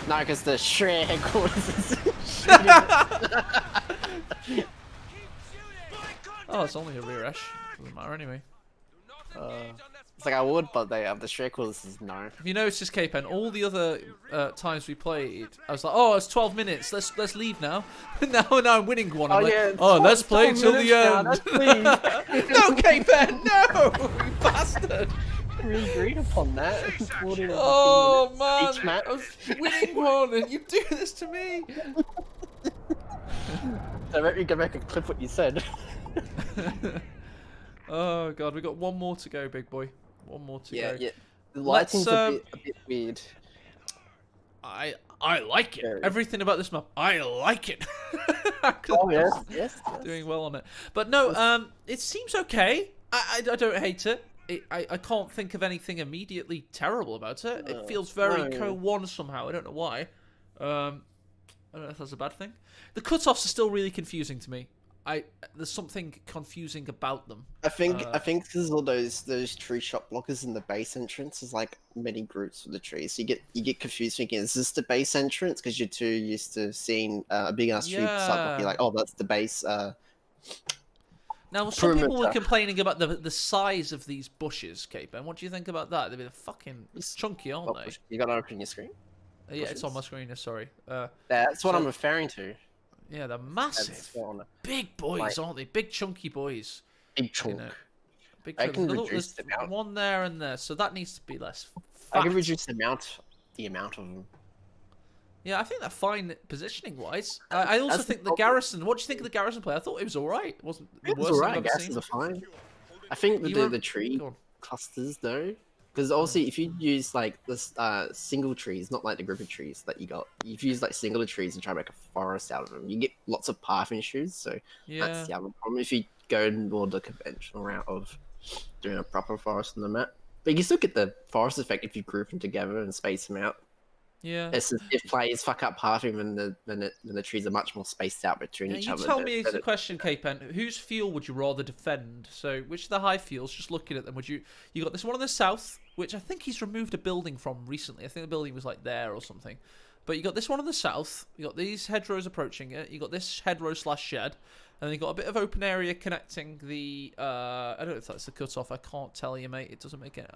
No, because the Shred headquarters is Oh, it's only a rear esh. Doesn't matter anyway. It's like I would, but the Shred headquarters is no. If you notice this, Kpen, all the other times we played, I was like, oh, it's 12 minutes. Let's leave now. now I'm winning one. I'm let's play till the end. No, Kpen, no, you bastard. We agreed upon that. Oh man, Each match. I was winning one, and you do this to me. I bet you go back and clip what you said. Oh god, we got one more to go, big boy. One more to go. Yeah. The lighting's a bit weird. I like it. Very. Everything about this map, I like it. Oh yes. Doing well on it. But no, it seems okay. I don't hate it. I can't think of anything immediately terrible about it. It feels very Co-1 somehow. I don't know why. I don't know if that's a bad thing. The cutoffs are still really confusing to me. There's something confusing about them. I think because all those tree shot blockers in the base entrance is like many groups for the trees. So you get confused thinking, is this the base entrance? Because you're too used to seeing a big ass tree start blocking, like, oh, that's the base. Now, some people were complaining about the size of these bushes, Kpen. What do you think about that? They're fucking chunky, aren't they? You gotta open your screen. Yeah, it's on my screen. Sorry. That's what I'm referring to. Yeah, they're massive. Big boys, aren't they? Big chunky boys. Big chunk. You know, big I can chunk. reduce the amount. One there and there, so that needs to be less I fat. can reduce the amount of them. Yeah, I think they're fine positioning-wise. I also think the Garrison... What do you think of the Garrison play? I thought it was alright. It wasn't the worst alright. I've ever seen. Garrisons are fine. I think the tree clusters, though... Because obviously, if you use like this single trees, not like the group of trees that you got, if you use like singular trees and try to make a forest out of them, you get lots of path issues. So that's the other problem. If you go more the conventional route of doing a proper forest on the map, but you can still get the forest effect if you group them together and space them out. Yeah. It's as if players fuck up pathing when the trees are much more spaced out between each You other. tell me the question, Kpen. Whose fuel would you rather defend? So, which of the high fuels? Just looking at them, would you got this one in the south, which I think he's removed a building from recently. I think the building was like there or something. But you got this one in the south. You got these hedgerows approaching it. You got this hedgerow / shed, and then you got a bit of open area connecting the. I don't know if that's the cutoff. I can't tell you, mate. It doesn't make it.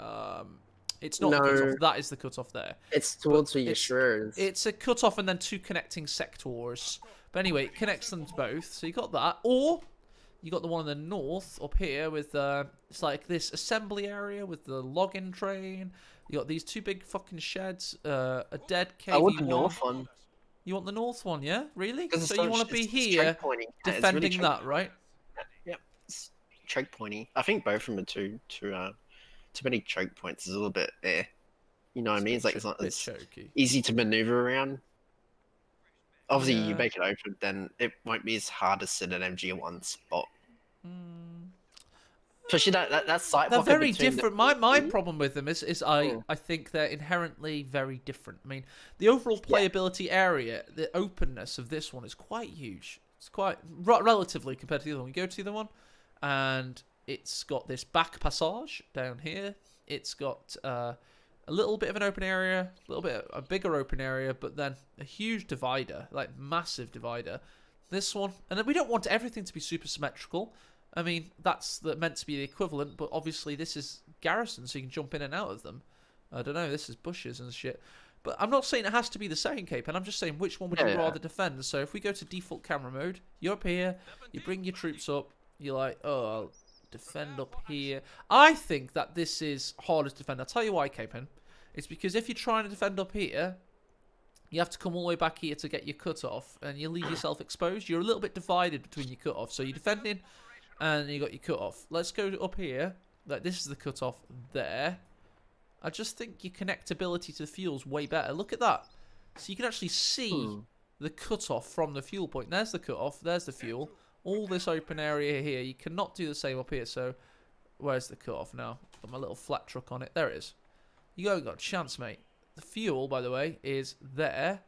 It's not the cutoff. That is the cutoff there. It's towards where you're sure. It's a cutoff and then 2 connecting sectors. But anyway, it connects them both. So you got that. Or you got the one in the north up here with it's like this assembly area with the login train. You got these 2 big fucking sheds, a dead KV1. I want the north one. You want the north one, yeah? Really? So you want to be here defending that, right? Yep. It's choke pointy. I think both of them are too many choke points. Is a little bit you know what I mean? It's like it's not as easy to maneuver around. Obviously, you make it open, then it won't be as hard to sit an MG in one spot. Especially that site. They're very different. My problem with them is I think they're inherently very different. I mean, the overall playability area, the openness of this one is quite huge. It's quite relatively compared to the other one. You go to the other one, and it's got this back passage down here. It's got a little bit of an open area, a bigger open area, but then a huge divider, like massive divider. This one, and then we don't want everything to be super symmetrical. I mean, that's meant to be the equivalent, but obviously this is Garrisons, so you can jump in and out of them. I don't know, this is bushes and shit. But I'm not saying it has to be the same, Kpen. I'm just saying which one would you rather defend. So if we go to default camera mode, you're up here, you bring your troops up, you're like, oh, I'll defend up here. I think that this is harder to defend. I'll tell you why, Kpen. It's because if you're trying to defend up here, you have to come all the way back here to get your cutoff, and you leave yourself exposed. You're a little bit divided between your cutoff. So you're defending, and you got your cutoff. Let's go up here. Like, this is the cutoff there. I just think your connectability to the fuel's way better. Look at that. So you can actually see the cutoff from the fuel point. There's the cutoff. There's the fuel. All this open area here. You cannot do the same up here. So where's the cutoff now? Got my little flat truck on it. There it is. You haven't got a chance, mate. The fuel, by the way, is there.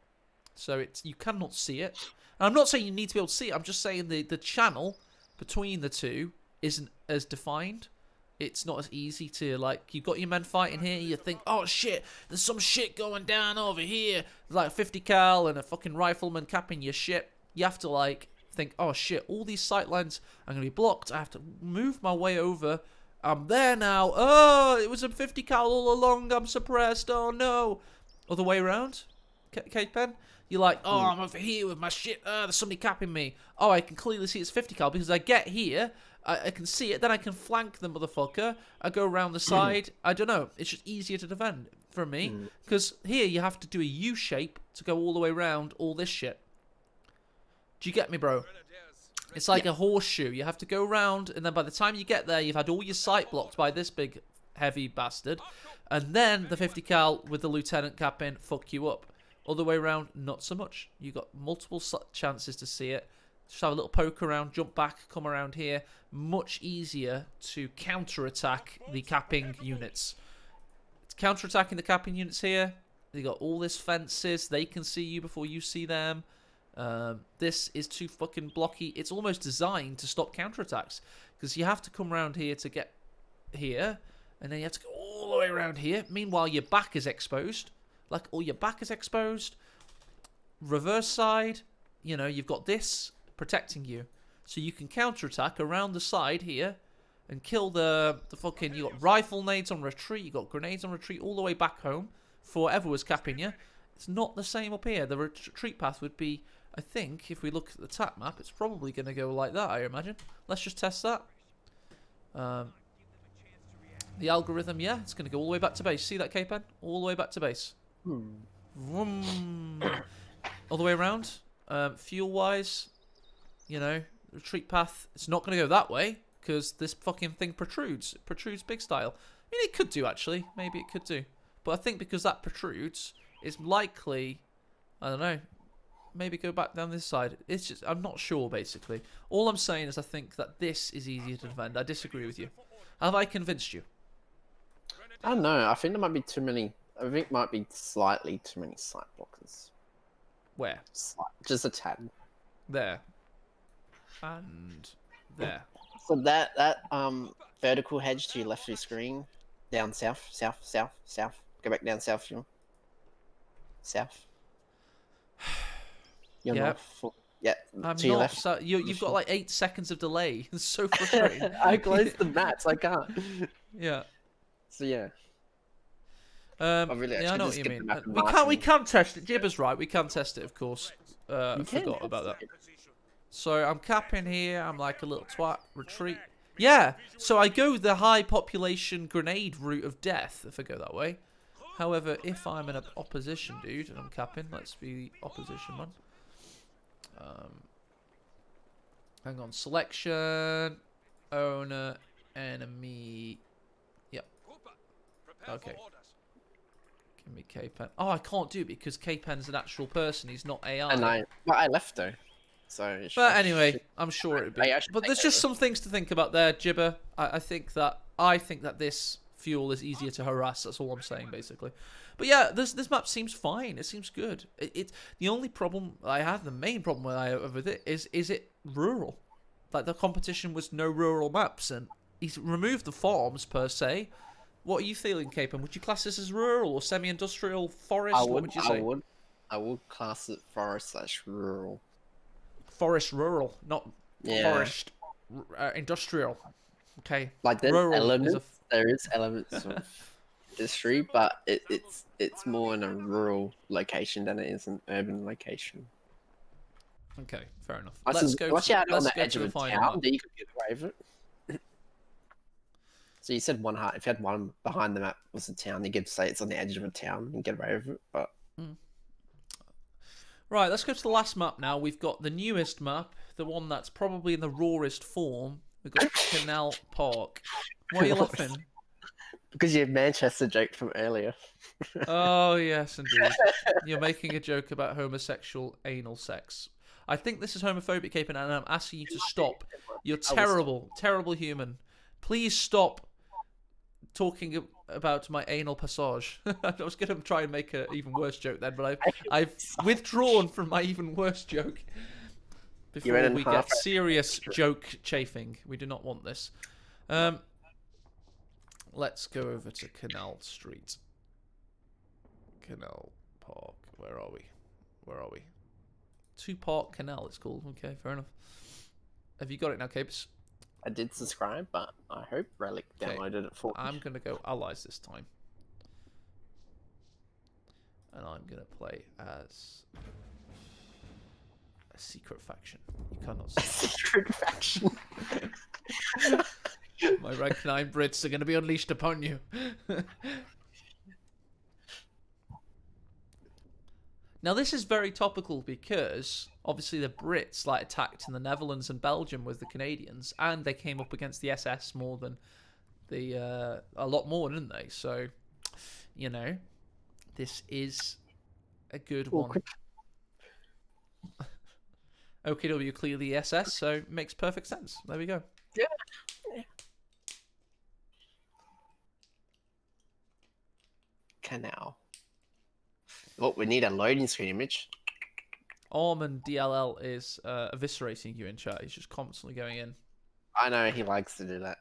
So you cannot see it. And I'm not saying you need to be able to see it. I'm just saying the channel between the two isn't as defined. It's not as easy to, like, you've got your men fighting here, you think, oh shit, there's some shit going down over here, like 50 cal and a fucking rifleman capping your shit. You have to, like, think, oh shit, all these sight lines are going to be blocked, I have to move my way over, I'm there now, oh, it was a 50 cal all along, I'm suppressed, oh no. Other way around, Kpen? You're like, oh, I'm over here with my shit, there's somebody capping me. Oh, I can clearly see it's 50 cal because I get here, I can see it, then I can flank the motherfucker. I go around the side. I don't know. It's just easier to defend for me. Because here you have to do a U shape to go all the way around all this shit. Do you get me, bro? It's like a horseshoe. You have to go around, and then by the time you get there, you've had all your sight blocked by this big, heavy bastard. And then the 50 cal with the lieutenant cap in, fuck you up. Other way around, not so much. You got multiple chances to see it. Just have a little poke around, jump back, come around here. Much easier to counter-attack the capping units. It's counter-attacking the capping units here. They got all this fences. They can see you before you see them. This is too fucking blocky. It's almost designed to stop counter-attacks. Because you have to come around here to get here. And then you have to go all the way around here. Meanwhile, your back is exposed. Like, all your back is exposed. Reverse side. You know, you've got this protecting you, so you can counterattack around the side here and kill the fucking. You got rifle nades on retreat, you got grenades on retreat all the way back home for whoever was capping you. It's not the same up here. The retreat path would be, I think, if we look at the tap map, it's probably going to go like that, I imagine. Let's just test that. The algorithm, yeah, it's going to go all the way back to base. See that, Kpen? All the way back to base. Vroom. All the way around. Fuel-wise, you know, retreat path, it's not going to go that way because this fucking thing protrudes. It protrudes big style. I mean, it could do, actually. Maybe it could do. But I think because that protrudes, it's likely, I don't know, maybe go back down this side. It's just, I'm not sure, basically. All I'm saying is I think that this is easier to defend. I disagree with you. Have I convinced you? I don't know. I think there might be too many I think might be slightly too many site blockers. Where? Just a tad. There. And there. So that vertical hedge to your left of your screen, down south. Go back down south, you know. South. You're Yeah. north. Yeah, I'm to your not. left. So you've got like 8 seconds of delay. It's so frustrating. I closed the maps. I can't. Yeah. So yeah. Yeah, I should know just what you get mean. the map and We mark can't test it. Jibber's right. We can test it, of course. I You can forgot test about that. it. So I'm capping here. I'm like a little twat. Retreat. Yeah. So I go the high population grenade route of death if I go that way. However, if I'm an opposition dude and I'm capping, let's be the opposition one. Hang on. Selection. Owner. Enemy. Yep. Okay. Give me Kpen. Oh, I can't do it because Kpen's an actual person. He's not AI. But I left though. So. But anyway, I'm sure it'd be. I should But take there's that just over. some things to think about there, Jibber. I think that this fuel is easier to harass. That's all I'm saying, basically. But yeah, this map seems fine. It seems good. It's the only problem I have. The main problem with it is it rural? Like the competition was no rural maps, and he's removed the farms per se. What are you feeling, Kpen? Would you class this as rural or semi-industrial forest? What would you say? I would class it forest/rural. Forest rural, not Yeah. forest industrial. Okay. Like there's Rural is elements. There is elements of industry, but it's more in a rural location than it is an urban location. Okay, fair enough. Unless Let's go. you had it on Let's the go edge to of the a final town, map. then you could get away with it. So you said one heart. If you had one behind the map was a town, you could say it's on the edge of a town and get away with it. But Right, let's go to the last map now. We've got the newest map, the one that's probably in the rawest form. We've got Canal Park. Why are you laughing? because you had Manchester joke from earlier. Oh, yes, indeed. You're making a joke about homosexual anal sex. I think this is homophobic, Kpen, and I'm asking you to stop. You're terrible, terrible human. Please stop talking about my anal passage. I was going to try and make an even worse joke then, but I've withdrawn from my even worse joke. Before we get serious joke chafing. We do not want this. Let's go over to Canal Street. Canal Park. Where are we? Where are we? Two Park Canal, it's called. Okay, fair enough. Have you got it now, Capes? I did subscribe, but I hope Relic downloaded it for me. I'm going to go Allies this time. And I'm going to play as a secret faction. You cannot see. Secret faction. My rank 9 Brits are going to be unleashed upon you. Now, this is very topical because, obviously, the Brits attacked in the Netherlands and Belgium with the Canadians, and they came up against the SS more than a lot more, didn't they? So, you know, this is a good one. OKW clear the SS, so it makes perfect sense. There we go. Yeah. Canal. Look, we need a loading screen image. Armand DLL is eviscerating you in chat. He's just constantly going in. I know he likes to do that.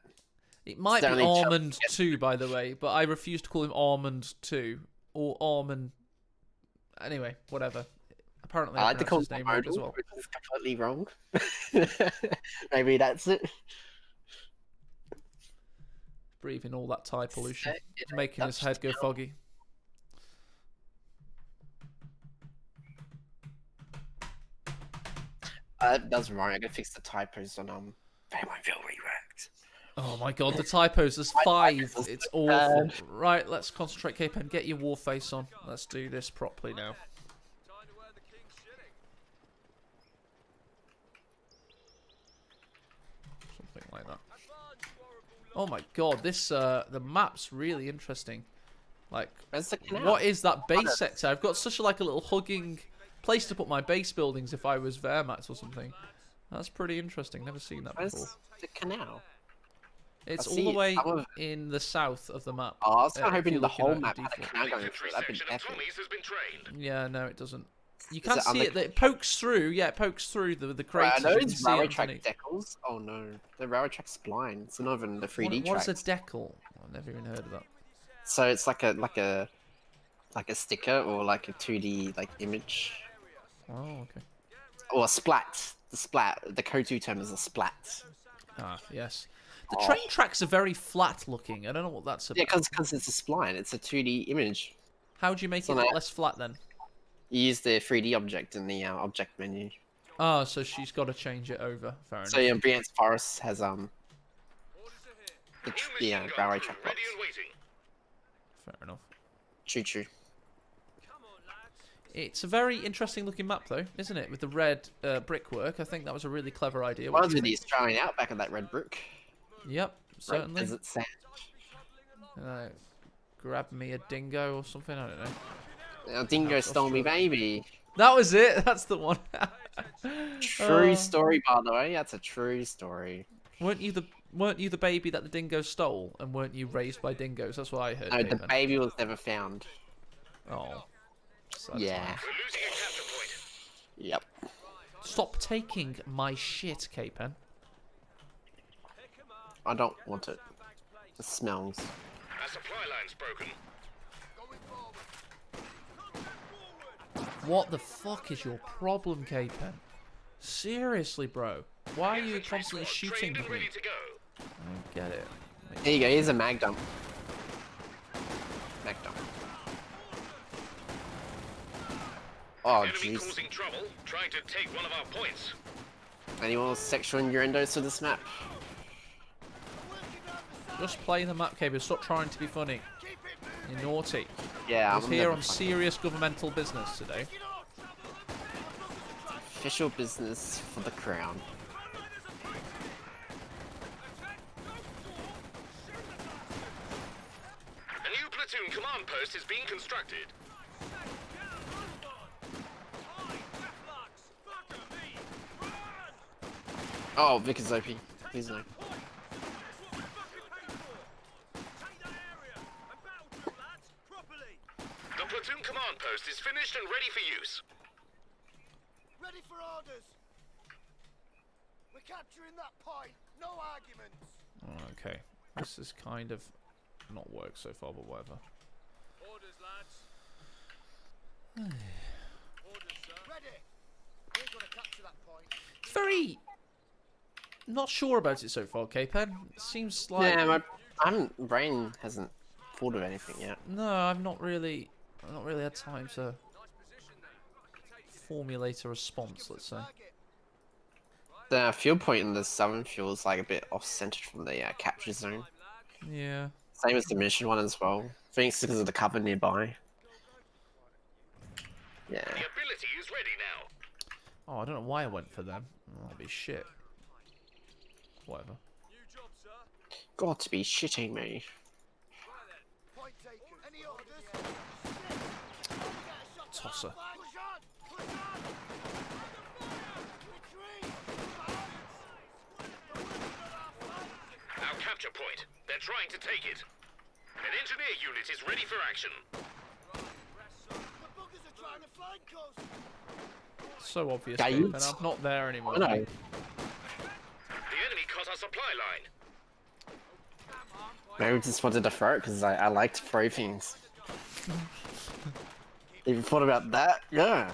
It might be Stanley Armand 2, by the way, but I refuse to call him Armand 2 or Armand. Anyway, whatever. Apparently, I like to call him his name wrong as well. which is completely wrong. Maybe that's it. Breathing all that Thai pollution, It's making his head go foggy. That does remind me. I gotta fix the typos on Faymonville reworked. Oh my god, the typos. There's 5. It's awful. Right, let's concentrate, Kpen. Get your war face on. Let's do this properly now. Time to earn the king's shilling. Something like that. Oh my god, this the map's really interesting. Like, Where's the canal? what is that base sector? I've got such a little hugging place to put my base buildings if I was Wehrmacht or something. That's pretty interesting. Never seen that before. Where's the canal? It's I all see the way some of- in the south of the map. Oh, I was kind of if hoping you're the looking whole at map had a default. canal going through it. That'd Section be of epic. Tommies has been trained. Yeah, no, it doesn't. You Is can it see under- it. It pokes through. Yeah, it pokes through the Right, craters. are You can those see it railway track underneath. decals? Oh no, the railway track's blind. It's not even the 3D What is a tracks. decal? I've never even heard of that. So it's like a sticker or like a 2D like image Oh, okay. or a splat. The splat. The Kotu term is a splat. Ah, yes. The Oh. train tracks are very flat looking. I don't know what that's about. Yeah, because it's a spline. It's a 2D image. How do you make So it now- less flat then? You use the 3D object in the object menu. Oh, so she's got to change it over. Fair enough. So yeah, Bryansk Forest has the New the machine gun railway crew track ready blocks. and waiting. Fair enough. Choo choo. It's a very interesting looking map though, isn't it? With the red brickwork. I think that was a really clever idea. What Reminds do me you of the think? Australian outback of that red brick. Yep, certainly. Red desert sand. Grab me a dingo or something. I don't know. Dingo That's stole me Australia. baby. That was it. That's the one. True story, by the way. That's a true story. Weren't you the baby that the dingo stole, and weren't you raised by dingoes? That's what I heard. No, the Kpen. baby was never found. Oh. Sad Yeah. times. We're losing a capture point. Yep. Stop taking my shit, Kpen. I don't want it. It smells. Our supply line's broken. What the fuck is your problem, Kpen? Seriously, bro. Why are you Infantry constantly squad shooting trained at and me? ready to go. I don't get it. Here you go. Here's a mag dump. Mag dump. Oh, Enemy jeez. causing trouble, trying to take one of our points. Any more sexual innuendos to this map? Just play the map, Kpen. Stop trying to be funny. You're naughty. Yeah, I I'm was here never on fucking- serious governmental business today. official business for the crown. A new platoon command post is being constructed. Oh, Vic is OP. Please no. The platoon command post is finished and ready for use. Ready for orders. We're capturing that point. No arguments. Okay. This is kind of not worked so far, but whatever. Orders, lads. Orders, sir. Ready. We're gonna capture that point. It's very... Not sure about it so far, Kpen. It seems like... Yeah, my brain hasn't thought of anything yet. No, I've not really had time to formulate a response, let's say. The fuel point in the southern fuel is like a bit off-centered from the capture zone. Yeah. Same as the mission one as well. I think it's because of the cover nearby. Yeah. The ability is ready now. Oh, I don't know why I went for them. Oh, that'd be shit. Whatever. New job, sir. Got to be shitting me. Point taken. Any orders? Get a shot. Tosser. Push on. Push on. Retreat. Our capture point. They're trying to take it. An engineer unit is ready for action. The buggers are trying to flank us. So obvious, Bayeux. Kpen. I'm not there anymore. I know. The enemy cut our supply line. Maybe we just wanted to throw it because I like to throw things. Even thought about that? Yeah.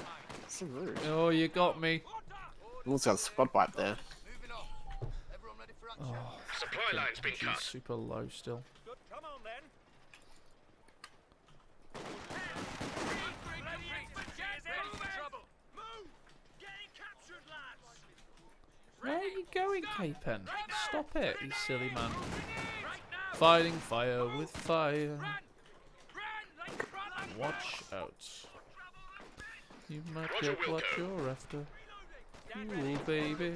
So rude. Oh, you got me. Almost got a squad wipe there. Moving on. Everyone ready for action? Oh, Supply line's been she's cut. super low still. Good. Come on, then. Trouble. Move. Getting captured, lads. Where are you going, Kpen? Stop it, you silly man. Right now. Fighting fire with fire. Run, like you run like Watch out. You might Roger, get what Wilco. you're after. Ooh, baby.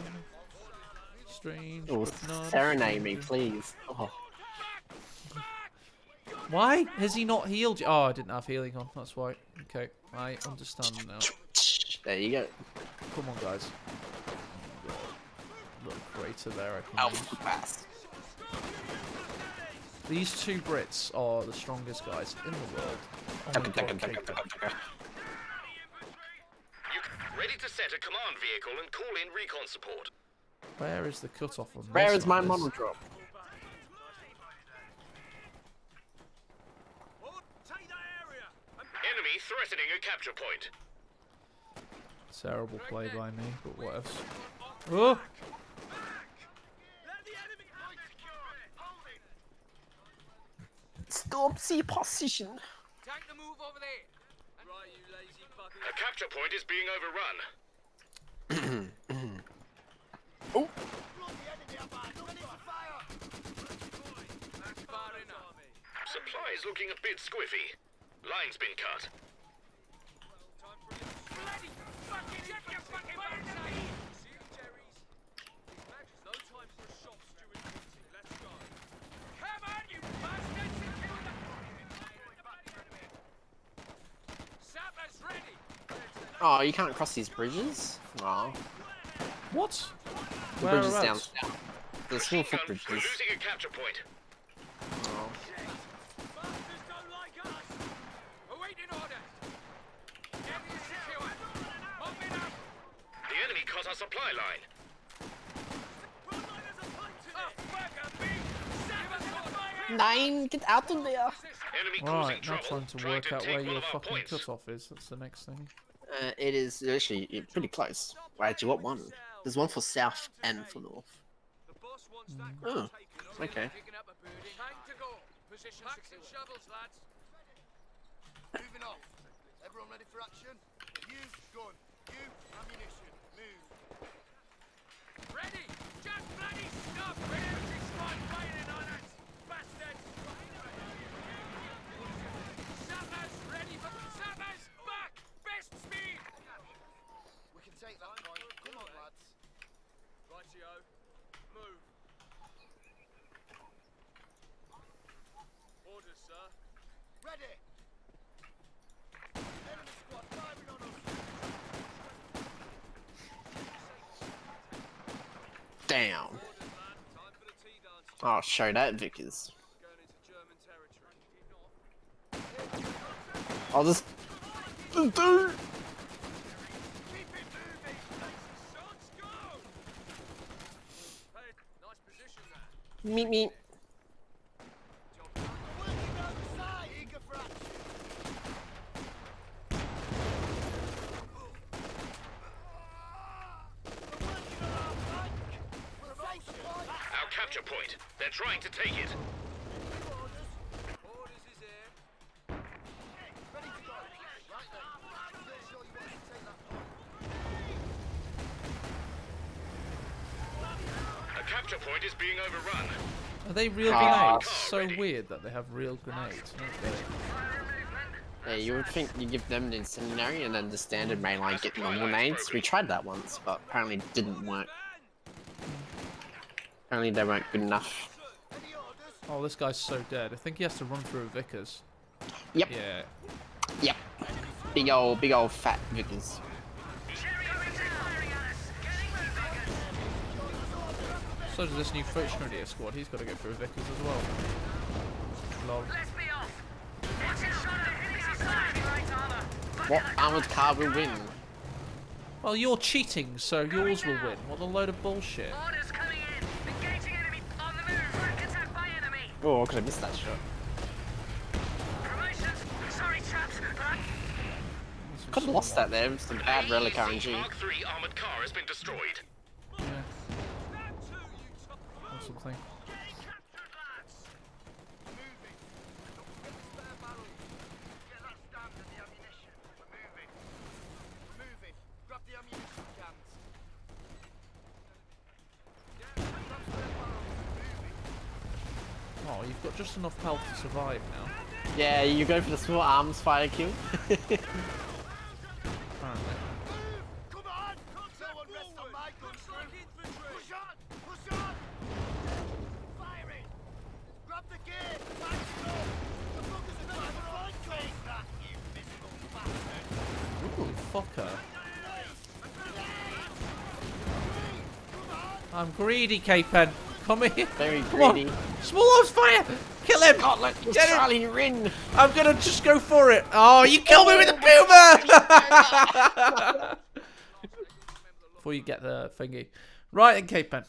Strange, Oh, but not serenade me, strange. please. Oh. Why has he not healed you? Oh, I didn't have healing on. That's why. Okay, I understand now. There you go. Come on, guys. Oh, God. Little crater there. I can use. Alpha pass. These two Brits are the strongest guys in the world. Oh my god, Kpen. Ready to set a command vehicle and call in recon support. Where is the cutoff on this? Where is my on this? model drop? Enemy threatening a capture point. Terrible play by me, but what else? Oh! Stop the position. Tank the move over there. Right, you lazy fucker. A capture point is being overrun. Oh, Bloody enemy up high. Ready for fire. That's far enough. Supply is looking a bit squiffy. Line's been cut. Bloody fucking check your fucking backside. See you, Jerry's. No time for a shop steward meeting. Let's go. Come on, you bastards! Secure the Sappers ready. oh, you can't cross these bridges. Oh, What? the bridges down Whereabouts? south. The small Machine gun, footbridges. we're losing a capture point. Oh. Bastards don't like us. Awaiting orders. Area secure. Moving up. The enemy cut our supply line. Oh, bugger me. Sappers on fire. Nine, get out of there. Enemy causing Right, now trouble. trying to Trying work to out take where one your of our fucking points. cutoff is. That's the next thing. It is actually pretty close. Wait, you got one? There's one for south and for north. The boss wants that Oh, taken. okay. Picking up a birdie. Time to go. Position Packs and shovels, lads. Moving off. Everyone ready for action? You, gun. You, ammunition. Move. Ready. Just bloody stop. Infantry squad firing on us. Bastards. Sappers ready for Sappers back. Best speed. We can take that point. Come on, lads. Rightio. Move. Orders, sir. Ready. Enemy squad firing on us. Damn. Orders, man. Time for the tea dance. Oh, show that, Vickers. Going into German territory. I'll just. Keep it moving. Shots go. Hey, nice position there. Meet me. Working down the side. Eager for action. We're working on our flank. Formation. Our capture point. They're trying to take it. Orders. Orders is here. Ready to go. Right then. Still sure you want to take that point? A capture point is being overrun. Are they real Ah. grenades? So weird that they have real grenades. I don't get it. Yeah, you would think you give them the incendiary and then the standard mainline get normal nades. We tried that once, but apparently it didn't work. Apparently they weren't good enough. Any orders? Oh, this guy's so dead. I think he has to run through a Vickers. Yep, Yeah. yep. Big old fat Vickers. So does this new French Grenadier squad. He's got to go through a Vickers as well. Lol. What armored car will win? Well, you're cheating, so yours will win. What a load of bullshit. Orders coming in. Engaging enemy on the move. Flank attack by enemy. Oh, I could have missed that shot. Promotions. Sorry, chaps, but I... Could have lost that there with some bad relic AEC RNG. Mark III armored car has been destroyed. Yeah. Or something. Moving. Get the spare barrel. Get that stand and the ammunition. We're moving. We're moving. Grab the ammunition cans. Grab spare barrels. Moving. Oh, you've got just enough health to survive now. Yeah, you go for the small arms fire kill. Apparently. Come on! No one rest on my gun screw. Push on! Push on! Firing! Grab the gear! Time to go! The buggers are trying to flank us! Take that, you miserable bastard! Ooh, fucker. I'm greedy, Kpen. Come here. Very Come on. greedy. Small arms fire! Kill him! God, let this Get him! Charlie Rin. I'm gonna just go for it. Oh, you killed me with the puma! Before you get the thingy. Right then, Kpen.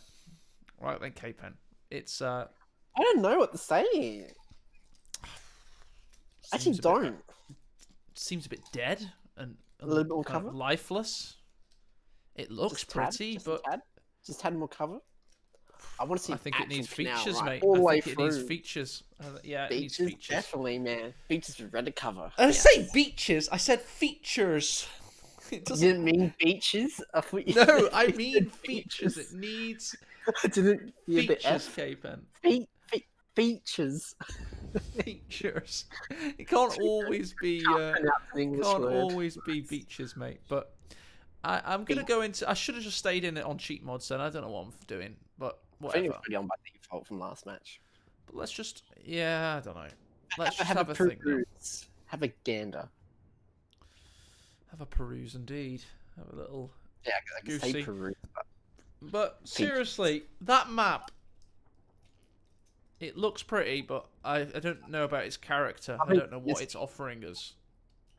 Right then, Kpen. It's I don't know what to say. I actually don't. Seems a bit dead and A little bit more kind of cover? lifeless. It looks pretty, but just had more cover. I want to see. I think it needs actual canal, features, right, mate. all the way I think it needs through. features. Yeah, it needs Beaches, features. definitely, man. Beaches with red cover. I say beaches. I said features. It You doesn't. didn't mean beaches? I thought you No, I said mean features. It needs I didn't hear the features, F. Kpen. Features. Features. It can't always be. Pronounce an English Can't word. always be beaches, mate. But I'm gonna go into. I should have just stayed in it on cheat mods. Then I don't know what I'm doing, but I think whatever. it's pretty on by default from last match. But let's just. Yeah, I don't know. Let's just have have a a thing. now. peruse. Have a gander. Have a peruse indeed. Have a little. Yeah, I can say Goosey. peruse. But seriously, that map. It looks pretty, but I don't know about its character. I don't know what it's offering us.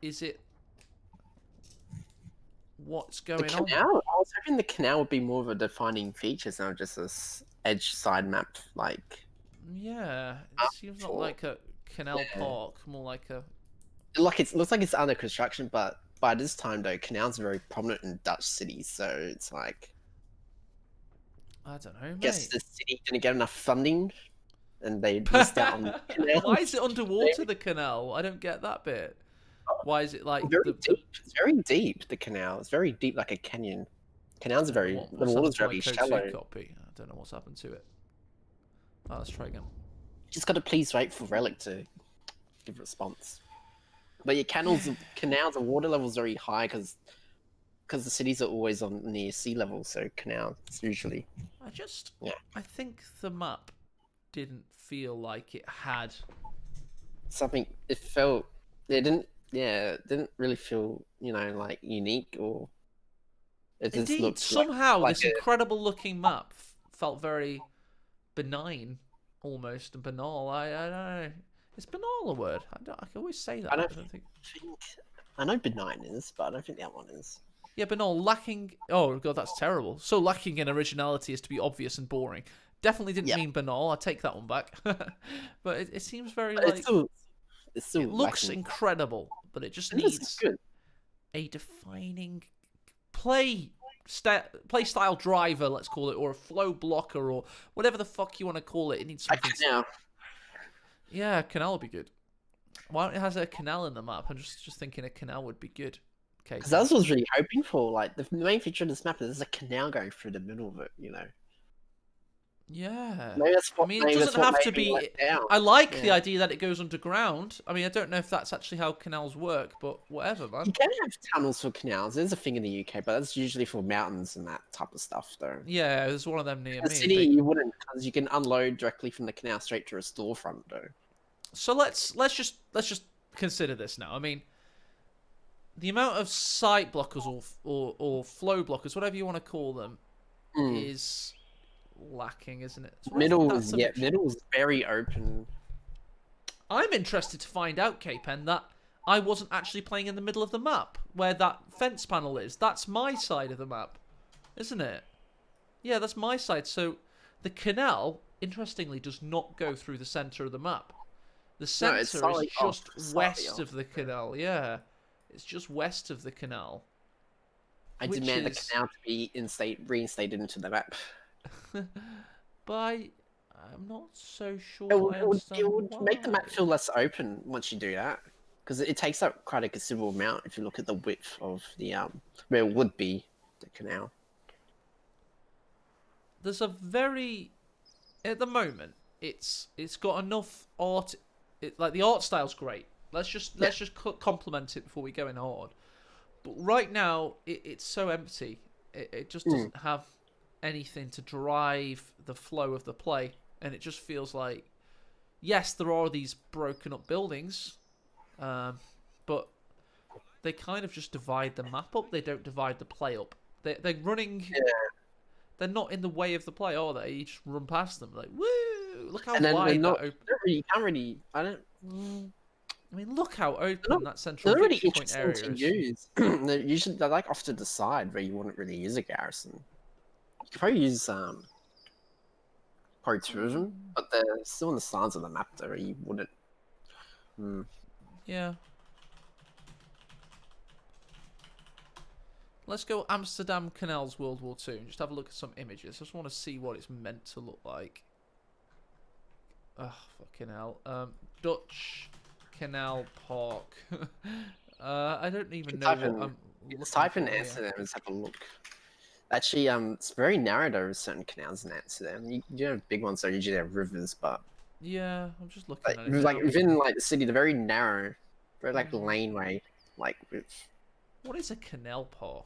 Is it? What's The going on? canal. I was hoping the canal would be more of a defining feature, not just this edge side map. Like Yeah, it seems not like a Canal Park, more like a. it looks like it's under construction, but by this time though, canals are very prominent in Dutch cities, so it's like I don't know, mate. guess the city didn't get enough funding, and they missed out on the canal. Why is it underwater, the canal? I don't get that bit. Why is it like Very deep. It's very deep. The canal. It's very deep, like a canyon. Canals are very. The what's water's happened to very my Code 2 shallow. copy? I don't know what's happened to it. Oh, let's try again. Just got to please wait for Relic to give a response. But yeah, canals and water levels very high because the cities are always on near sea level, so canals usually. I think the map didn't feel like it had. Something it felt. It didn't. Yeah, it didn't really feel like unique or. It just Indeed, looked somehow like this incredible looking map felt very benign, almost, and banal. I don't know. Is banal a word? I can always say that. I don't think. I know benign is, but I don't think that one is. Yeah, banal, lacking. Oh god, that's terrible. So lacking in originality is to be obvious and boring. Definitely didn't mean banal. I take that one back. But it seems very like. It's still it looks lacking. incredible, but it just It is needs good. a defining play style driver, let's call it, or a flow blocker, or whatever the fuck you want to call it. It needs something. Now, Yeah, canal would be good. Why don't it has a canal in the map? I'm just thinking a canal would be good. Okay. because that's what I was really hoping for. Like the main feature of this map is there's a canal going through the middle of it. Yeah. Maybe that's what, I mean, it maybe that's doesn't what have to made me be. let down. I like the idea that it goes underground. I mean, I don't know if that's actually how canals work, but whatever, man. You can have tunnels for canals. There's a thing in the UK, but that's usually for mountains and that type of stuff, though. Yeah, there's one of them near In me. the I city, think. you wouldn't, because you can unload directly from the canal straight to a storefront, though. So let's just consider this now. I mean, the amount of site blockers or flow blockers, whatever you want to call them, is lacking, isn't it? So Middle is very open. I'm interested to find out, Kpen, that I wasn't actually playing in the middle of the map where that fence panel is. That's my side of the map, isn't it? Yeah, that's my side. So the canal, interestingly, does not go through the center of the map. The center is just west of the canal. Yeah, it's just west of the canal. I demand the canal to be reinstated into the map. But I'm not so sure. It would make the map feel less open once you do that, because it takes up quite a considerable amount if you look at the width of the where it would be the canal. There's a very, at the moment, it's got enough art. Like the art style's great. Let's just compliment it before we go in hard. But right now, it's so empty. It just doesn't have anything to drive the flow of the play, and it just feels like, yes, there are these broken up buildings, but they kind of just divide the map up. They don't divide the play up. They're running. Yeah. They're not in the way of the play, are they? You just run past them like, woo! look how And then wide not, that open. you can't really. I don't. I mean, look how open that central They're really victory point interesting area to is. use. They're like off to the side where you wouldn't really use a garrison. You could probably use probably two of them, but they're still on the sides of the map though. You wouldn't. Yeah. Let's go Amsterdam Canals World War II and just have a look at some images. I just want to see what it's meant to look like. Oh, fucking hell. Dutch Canal Park. I don't even know what I'm looking Type in for here. Amsterdam and have a look. Actually, it's very narrow though. Certain canals in Amsterdam. You have big ones that usually have rivers, but Yeah, I'm just looking like, at it. like now. within like the city, they're very narrow, very like laneway, like with. What is a canal park?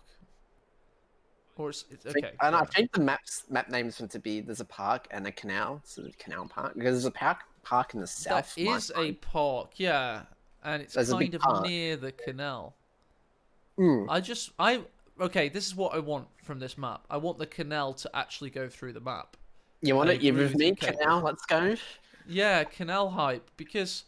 Or it's okay. And I yeah. think the map names meant to be there's a park and a canal, so the canal park because there's a park in the south. That is a park, yeah, and it's There's a big kind of park. near the canal. Mm. Okay, this is what I want from this map. I want the canal to actually go through the map. You want I it? You agree with with me? you, Kate. Canal, let's go. Yeah, canal hype, because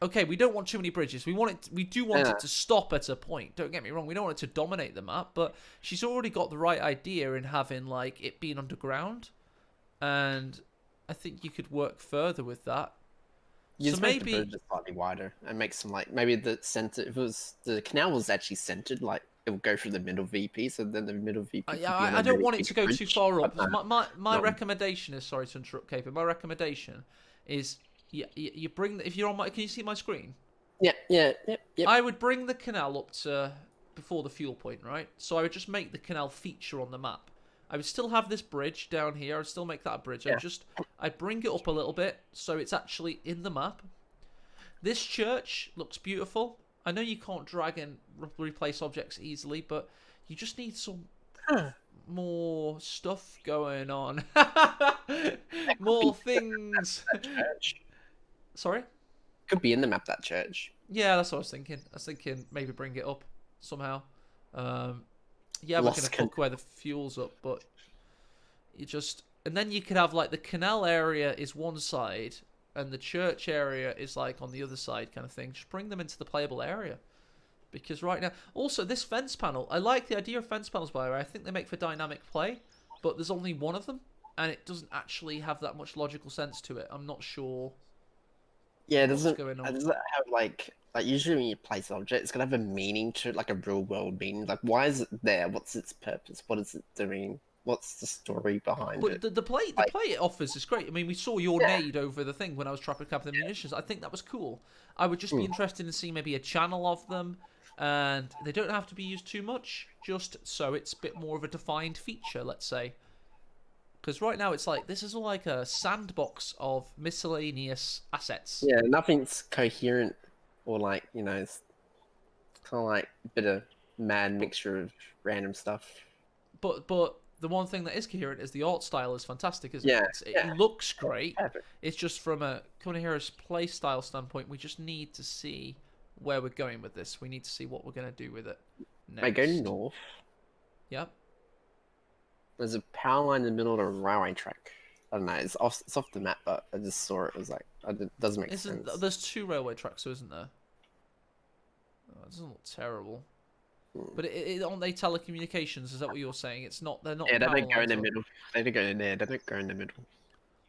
okay, we don't want too many bridges. We want it. We do want it to stop at a point. Don't get me wrong. We don't want it to dominate the map, but she's already got the right idea in having like it being underground, and I think you could work further with that. You So just make the maybe bridge slightly wider and make some like maybe the center. If it was the canal was actually centered, like it would go through the middle VP. So then the middle VP. I don't want it to go too far up. But My recommendation is, sorry to interrupt, Kpen. My recommendation is you bring if you're on my. Can you see my screen? Yep. I would bring the canal up to before the fuel point, right? So I would just make the canal feature on the map. I would still have this bridge down here. I'd still make that a bridge. I'd bring it up a little bit so it's actually in the map. This church looks beautiful. I know you can't drag and replace objects easily, but you just need some more stuff going on. More things. Sorry? Could be in the map, that church. Yeah, that's what I was thinking. I was thinking maybe bring it up somehow. Yeah, we're gonna fuck where the fuel's up, but you just and then you could have like the canal area is one side and the church area is like on the other side, kind of thing. Just bring them into the playable area, because right now, also this fence panel. I like the idea of fence panels, by the way. I think they make for dynamic play, but there's only one of them, and it doesn't actually have that much logical sense to it. I'm not sure. Yeah, it doesn't. going on. It doesn't have like usually when you place an object, it's gonna have a meaning to it, like a real world meaning. Like, why is it there? What's its purpose? What is it doing? What's the story behind it? But the play it offers is great. I mean, we saw your nade over the thing when I was trapping the munitions. I think that was cool. I would just be interested in seeing maybe a channel of them, and they don't have to be used too much, just so it's a bit more of a defined feature, let's say. Because right now it's like, this is all like a sandbox of miscellaneous assets. Yeah, nothing's coherent or like, it's kind of like a bit of mad mixture of random stuff. But the one thing that is coherent is the art style is fantastic, isn't Yeah, it? It looks great. Perfect. It's just from a Conahero's play style standpoint, we just need to see where we're going with this. We need to see what we're going to do with it next. I go north. Yep. There's a power line in the middle of a railway track. I don't know. It's off the map, but I just saw it. It was like, it doesn't make sense. There's 2 railway tracks, so isn't there? Oh, it doesn't look terrible. But aren't they telecommunications? Is that what you're saying? It's not. They're not. Yeah, they power don't go in lines, the middle. They don't go in there. They don't go in the middle.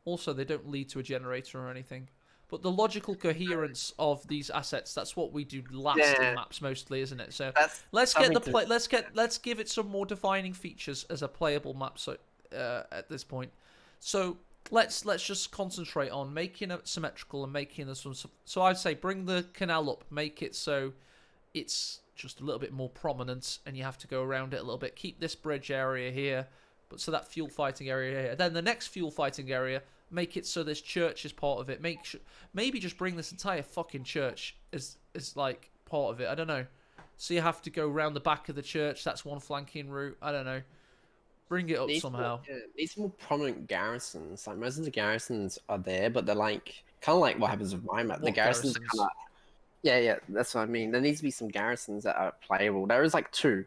Also, they don't lead to a generator or anything. But the logical coherence of these assets—that's what we do last in maps, mostly, isn't it? So let's get the play. Let's give it some more defining features as a playable map. So at this point, so let's just concentrate on making it symmetrical and making this one. So I'd say bring the canal up, make it so it's just a little bit more prominent, and you have to go around it a little bit. Keep this bridge area here, but so that fuel fighting area here. Then the next fuel fighting area, make it so this church is part of it. Maybe just bring this entire fucking church as like part of it. I don't know. So you have to go around the back of the church. That's one flanking route. I don't know. Bring it up somehow. These more prominent garrisons. Like most of the garrisons are there, but they're like kind of like what happens with my map. The garrisons are kind of. Yeah, that's what I mean. There needs to be some garrisons that are playable. There is like 2,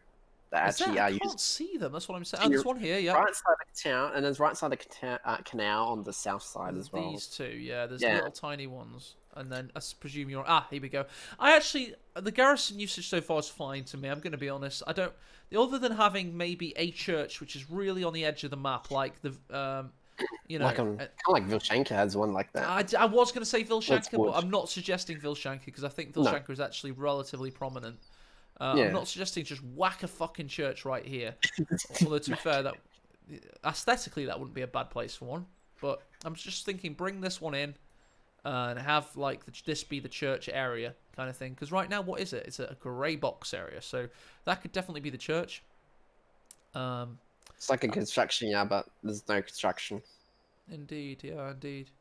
that Is there? actually I are can't used. see them. That's what I'm saying. Oh, there's one here. Yeah. Right side of the town, and there's right side of the canal on the south side There's as well. these two, yeah. There's Yeah. little tiny ones, and then I presume you're. Here we go. The garrison usage so far is fine to me. I'm going to be honest. I don't. Other than having maybe a church which is really on the edge of the map, like the, you know, Kind of like Vilshanka has one like that. I was going to say That's Vilshanka, but wood. I'm not suggesting Vilshanka because I think Vilshanka is actually relatively prominent. I'm Yeah. not suggesting just whack a fucking church right here. Although to be fair, that aesthetically that wouldn't be a bad place for one. But I'm just thinking, bring this one in and have like this be the church area kind of thing. Because right now, what is it? It's a grey box area, so that could definitely be the church. It's like a construction, yeah, but there's no construction. Indeed, yeah, indeed.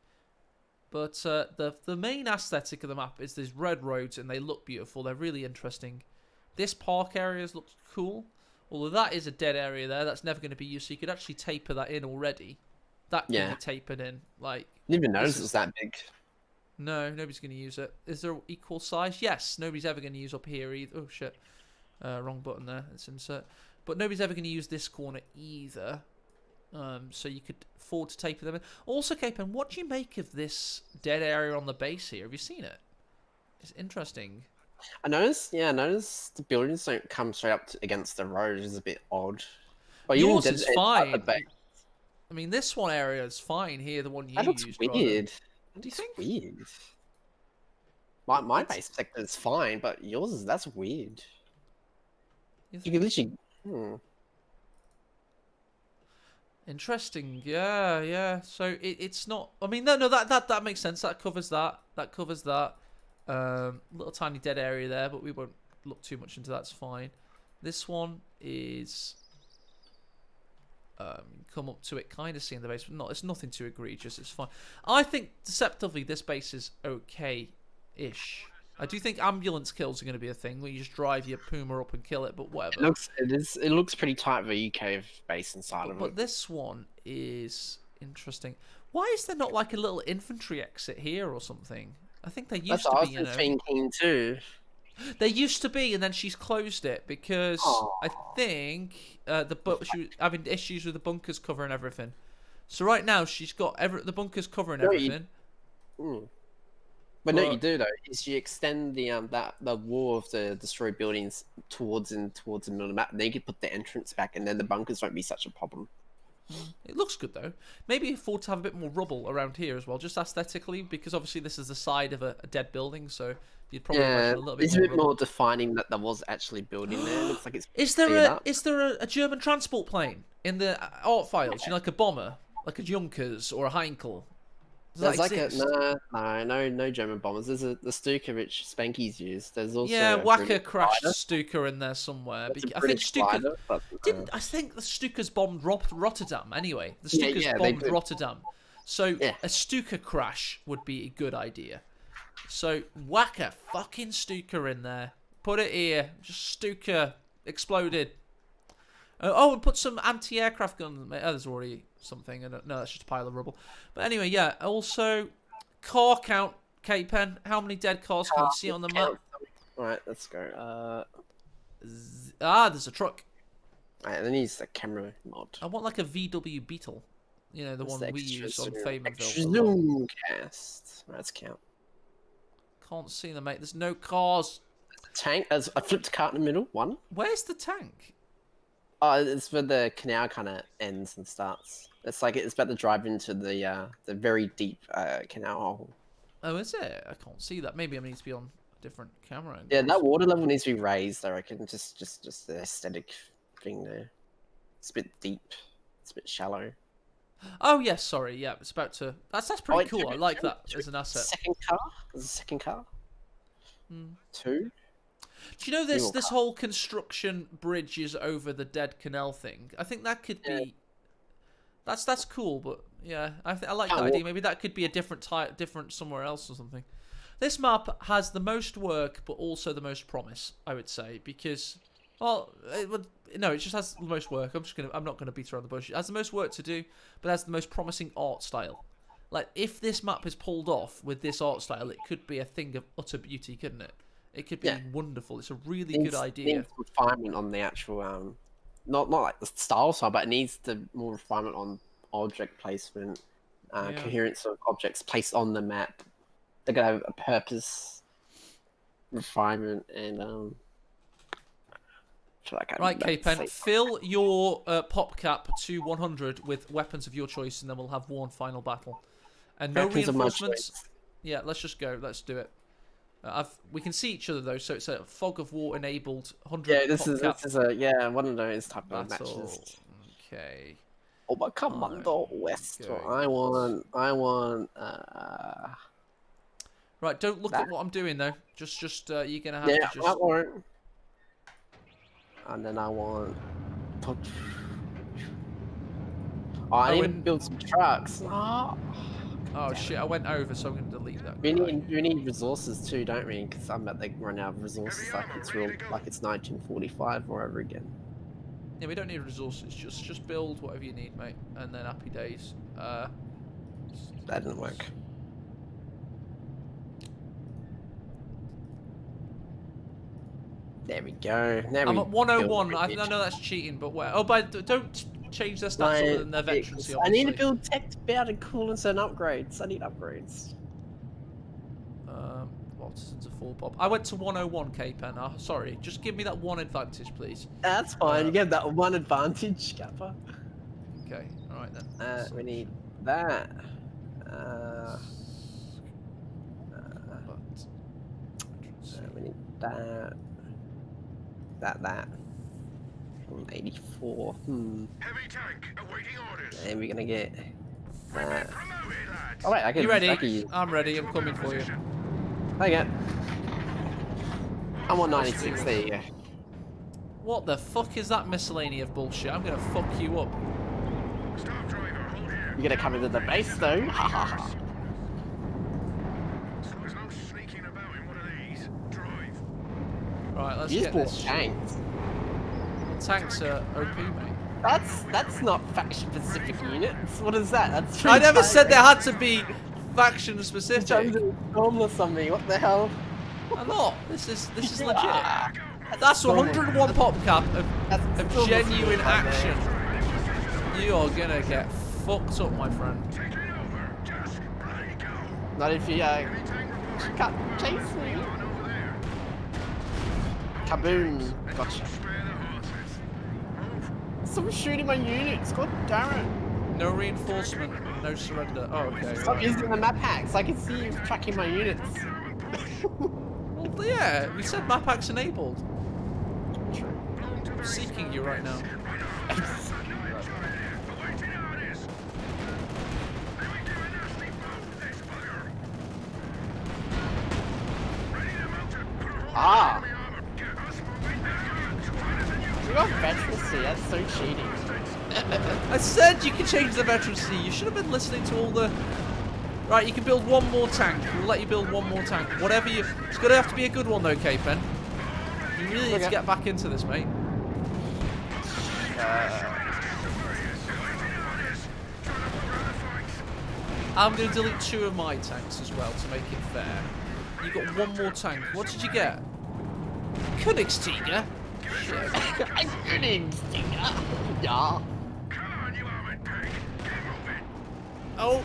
But the main aesthetic of the map is these red roads, and they look beautiful. They're really interesting. This park area looks cool, although that is a dead area there. That's never going to be used, so you could actually taper that in already. That can be tapered in. Like, Didn't even notice it's that big. No, nobody's going to use it. Is there equal size? Yes, nobody's ever going to use up here either. Oh, shit. Wrong button there. Let's insert. But nobody's ever going to use this corner either. So you could afford to taper them in. Also, Kpen, what do you make of this dead area on the base here? Have you seen it? It's interesting. I noticed the buildings don't come straight up against the road, which is a bit odd. But Yours is fine. I mean, this one area is fine here, the one you that looks used. weird. What do you think? Weird. My base sector is fine, but yours that's weird. You can literally. Interesting, yeah. So it's not. I mean, no, that makes sense. That covers that. That covers that. Little tiny dead area there, but we won't look too much into that. It's fine. This one is. Come up to it, kind of seeing the base, but it's nothing too egregious. It's fine. I think deceptively this base is okay-ish. I do think ambulance kills are going to be a thing where you just drive your Puma up and kill it, but whatever. It looks pretty tight for a UK base inside of it. But this one is interesting. Why is there not like a little infantry exit here or something? I think there used to be, thinking too. There used to be, and then she's closed it because I think she was having issues with the bunkers covering everything. So right now she's got the bunkers covering everything. But no, you do though. Is you extend the the wall of the destroyed buildings towards the middle of the map, then you can put the entrance back, and then the bunkers won't be such a problem. It looks good though. Maybe afford to have a bit more rubble around here as well, just aesthetically, because obviously this is the side of a dead building, so you'd probably imagine a little bit it's more a bit more defining that there was actually building there. It looks like it's. Is there a German transport plane in the art files? You know, like a bomber, like a Junkers or a Heinkel? Does that exist? No German bombers. There's the Stuka which Spanky's used. There's also Wacker crashed Stuka in there somewhere. I think Stuka I think the Stukas bombed Rotterdam anyway. The Stukas bombed Rotterdam, so a Stuka crash would be a good idea. So whack a fucking Stuka in there. Put it here. Just Stuka exploded. And put some anti-aircraft guns. There's already something. No, that's just a pile of rubble. But anyway, yeah. Also, car count, Kpen. How many dead cars can you see on the map? Alright, let's go. There's a truck. Alright, then use the camera mod. I want like a VW Beetle. You know, the one we use on Faymonville. Zoom cast. Right, let's count. Can't see them, mate. There's no cars. Tank. There's a flipped cart in the middle. One. Where's the tank? Oh, it's where the canal kind of ends and starts. It's like it's about to drive into the very deep canal hole. Oh, is it? I can't see that. Maybe I need to be on a different camera angle. Yeah, that water level needs to be raised, I reckon. Just the aesthetic thing there. It's a bit deep. It's a bit shallow. Oh yes, sorry. Yeah, it's about to. That's pretty cool. I like that as an asset. Second car. There's a second car. 2. Do you know this whole construction bridge is over the dead canal thing? I think that could be. That's cool, but yeah, I like that idea. Maybe that could be a different type, different somewhere else or something. This map has the most work, but also the most promise, I would say, because it just has the most work. I'm not gonna beat around the bush. It has the most work to do, but has the most promising art style. Like if this map is pulled off with this art style, it could be a thing of utter beauty, couldn't it? It could be Yeah. wonderful. It's a really good idea. Needs refinement on the actual, not like the style side, but it needs the more refinement on object placement, Yeah. coherence of objects placed on the map. They're gonna have a purpose, refinement, and I feel like Right, Kpen, fill your pop cap to 100 with weapons of your choice, and then we'll have one final battle. And no Weapons of my reinforcements. choice. Yeah, let's just go. Let's do it. We can see each other though, so it's a fog of war enabled 100. Yeah, this pop cap is one of those type of battle. matches. Okay. Oh, but Commando West. I want. Right, don't look at what I'm doing though. Just you're gonna have to just. I want. And then I want. Oh, I need to build some trucks. Oh shit! I went over, so I'm gonna delete that. We need resources too, don't we? Because I'm about to run out of resources, like it's 1945 all over again. Yeah, we don't need resources. Just build whatever you need, mate, and then happy days. That didn't work. There we go. I'm at 101. I know that's cheating, but where? Oh, but don't change their stats other than their veterancy. I need to build tech to be able to cool and certain upgrades. I need upgrades. Artisans of 4 pop. I went to 101, Kpen. Oh, sorry, just give me that one advantage, please. That's fine. You get that one advantage, Kappa. Okay, all right then. We need that. We need that. That. 84. Heavy tank awaiting orders. And we're gonna get that. Oh wait, I can. You ready? I can use... I'm ready. I'm coming for you. Hang on. I'm 196. There you go. What the fuck is that miscellany of bullshit? I'm gonna fuck you up. Stop, driver. Hold here. You're gonna come into the base though. Ha ha ha. So there's no sneaking about in one of these. Drive. Right, let's You get just this. bought tanks. Tanks are OP, mate. That's not faction specific units. What is that? That's I never said there had to be faction specific. Homeless on me. What the hell? I'm not. This is legit. That's 101 pop cap of genuine action. You are gonna get fucked up, my friend. Not if you can't chase me. Kaboom! Gotcha. Someone's shooting my units. God damn it! No reinforcement, no surrender. Oh, okay. Stop Right. using the map hacks. I can see you tracking my units. Well, yeah, we said map hacks enabled. True. I'm seeking you right now. Ah! You got veterancy. That's so cheating. I said you can change the veterancy. You should have been listening to all the... Right, you can build one more tank. We'll let you build one more tank. Whatever you... It's going to have to be a good one though, Kpen. You really need to get back into this, mate. I'm going to delete 2 of my tanks as well to make it fair. You got one more tank. What did you get? Königstiger? Shit. Königstiger. Yeah. Oh.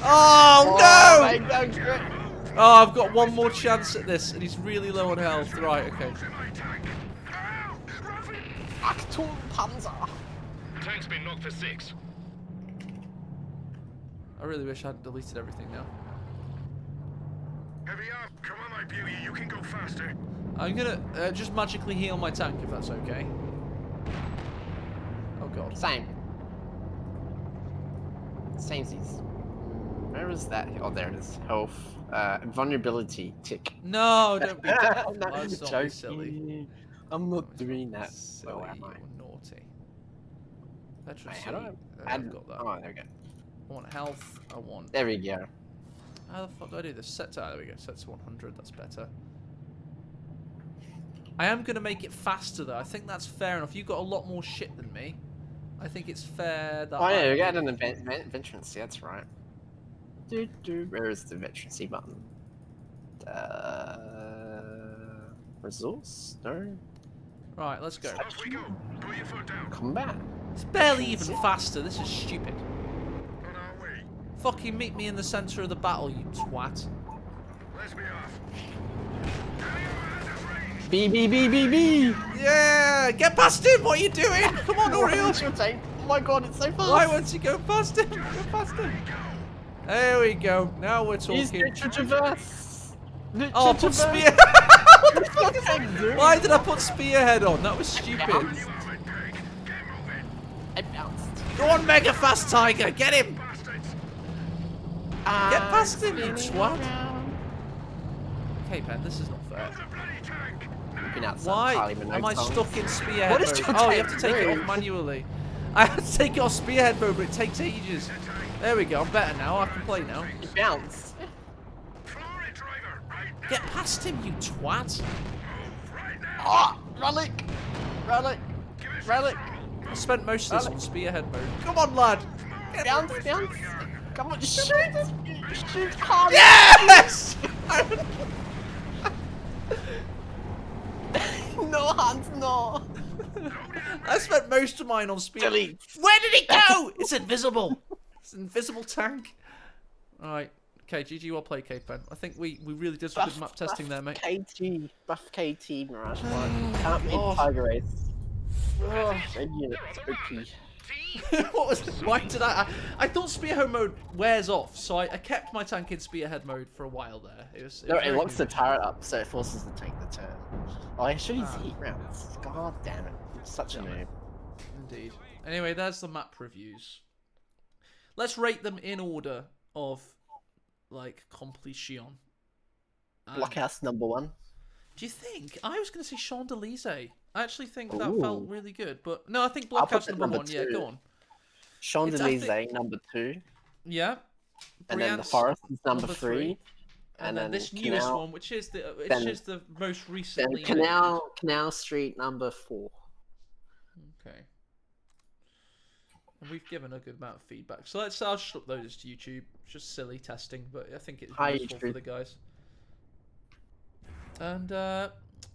Oh no! Oh, I've got one more chance at this, and he's really low on health. Right, okay. Achtung Panzer. Tank's been knocked for 6. I really wish I hadn't deleted everything now. Heavy up. Come on, my beauty. You can go faster. I'm gonna just magically heal my tank if that's okay. Oh god. Same. Samesies. Where is that? Oh, there it is. Health. Vulnerability. Tick. No, don't be No, that's not joking. silly. I'm not doing that. Silly, Oh, am I? you're naughty. Veteran Wait, how do I I've got that. Oh, there we go. I want health. I want. There we go. How the fuck do I do this? Set to. There we go. Set to 100. That's better. I am gonna make it faster though. I think that's fair enough. You've got a lot more shit than me. I think it's fair that. Oh yeah, I we got an veterancy. That's right. Where is the veterancy button? Resource? No. Right, let's go. Off we go. Put your foot down. Combat. It's barely even faster. This is stupid. On our way. Fucking meet me in the center of the battle, you twat. Let's be off. Tell your man at range. B. Yeah! Get past him! What are you doing? Come on, hurry up! Oh my god, it's so fast. Why won't you go past him? Go past him. There we go. Now we're Use talking. traverse. Oh, I put spear. What the fuck is that? Why did I put spearhead on? That was stupid. You have it, Peg. Get moving. I bounced. Go on, mega fast tiger. Get him. Bastards. Get past him, you twat. Kpen, this is not fair. The bloody tank. Why am I stuck in spearhead What is mode? your Oh, you have tank to take it doing? off manually. I have to take it off spearhead mode, but it takes ages. There we go. I'm better now. I can play now. I bounced. Floor it, driver. Right now. Get past him, you twat. Move right now. Ah, relic. Give us Relic. I spent most of this on spearhead mode. Come on, lad. Bounce. Come on, shoot. Shoot hard. Yes! No, Hans, no. I spent most of mine on speed. Delete. Where did it go? It's invisible. It's an invisible tank. Alright. Okay, GG, well played, Kpen. I think we really did some good map testing there, mate. Buff KT, Mirage 1. Can't beat God. Tiger Race. Oh, red units, OP. What was? Why did I thought spearhead mode wears off, so I kept my tank in spearhead mode for a while there. It was No, it very locks the convenient. turret up, so it forces the tank to turn. Oh, I should use heat rounds. God damn it. I'm such a noob. Indeed. Anyway, there's the map reviews. Let's rate them in order of like completion. Blockhouse #1. Do you think? I was going to say Champs-Élysées. I actually think that Ooh. felt really good, but no, I think I'll put Blockhouse that number number 1. Yeah, 2. go on. Champs-Élysées #2. Yeah. And then the Bryansk, forest is number number 3. And then this newest one, which is the most Then recently. Canal Street #4. Okay. And we've given a good amount of feedback, so I'll just upload this to YouTube. It's just silly testing, but I think it's Hi, useful for YouTube. the guys. And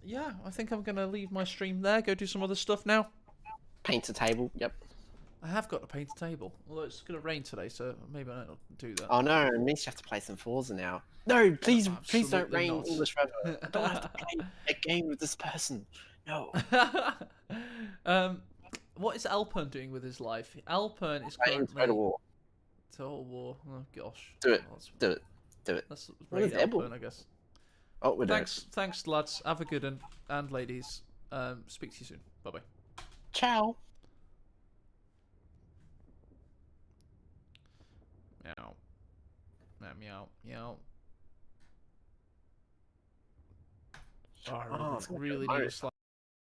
yeah, I think I'm gonna leave my stream there. Go do some other stuff now. Paint a table. Yep. I have got to paint a table, although it's gonna rain today, so maybe I don't do that. Oh no, it means you have to play some Forza now. No, please don't Absolutely rain not. English forever. I don't have to play a game with this person. No. What is Alpern doing with his life? Alpern is Playing currently Total War. Total War. Oh gosh. Do it. Well, Do it. Do it. Let's What raid is Ebel? Alpern, I guess. Oh, we're doing. Thanks, lads. Have a good one, and ladies. Speak to you soon. Bye bye. Ciao. Meow. Meow. Meow. Oh, I Oh, really need a slap.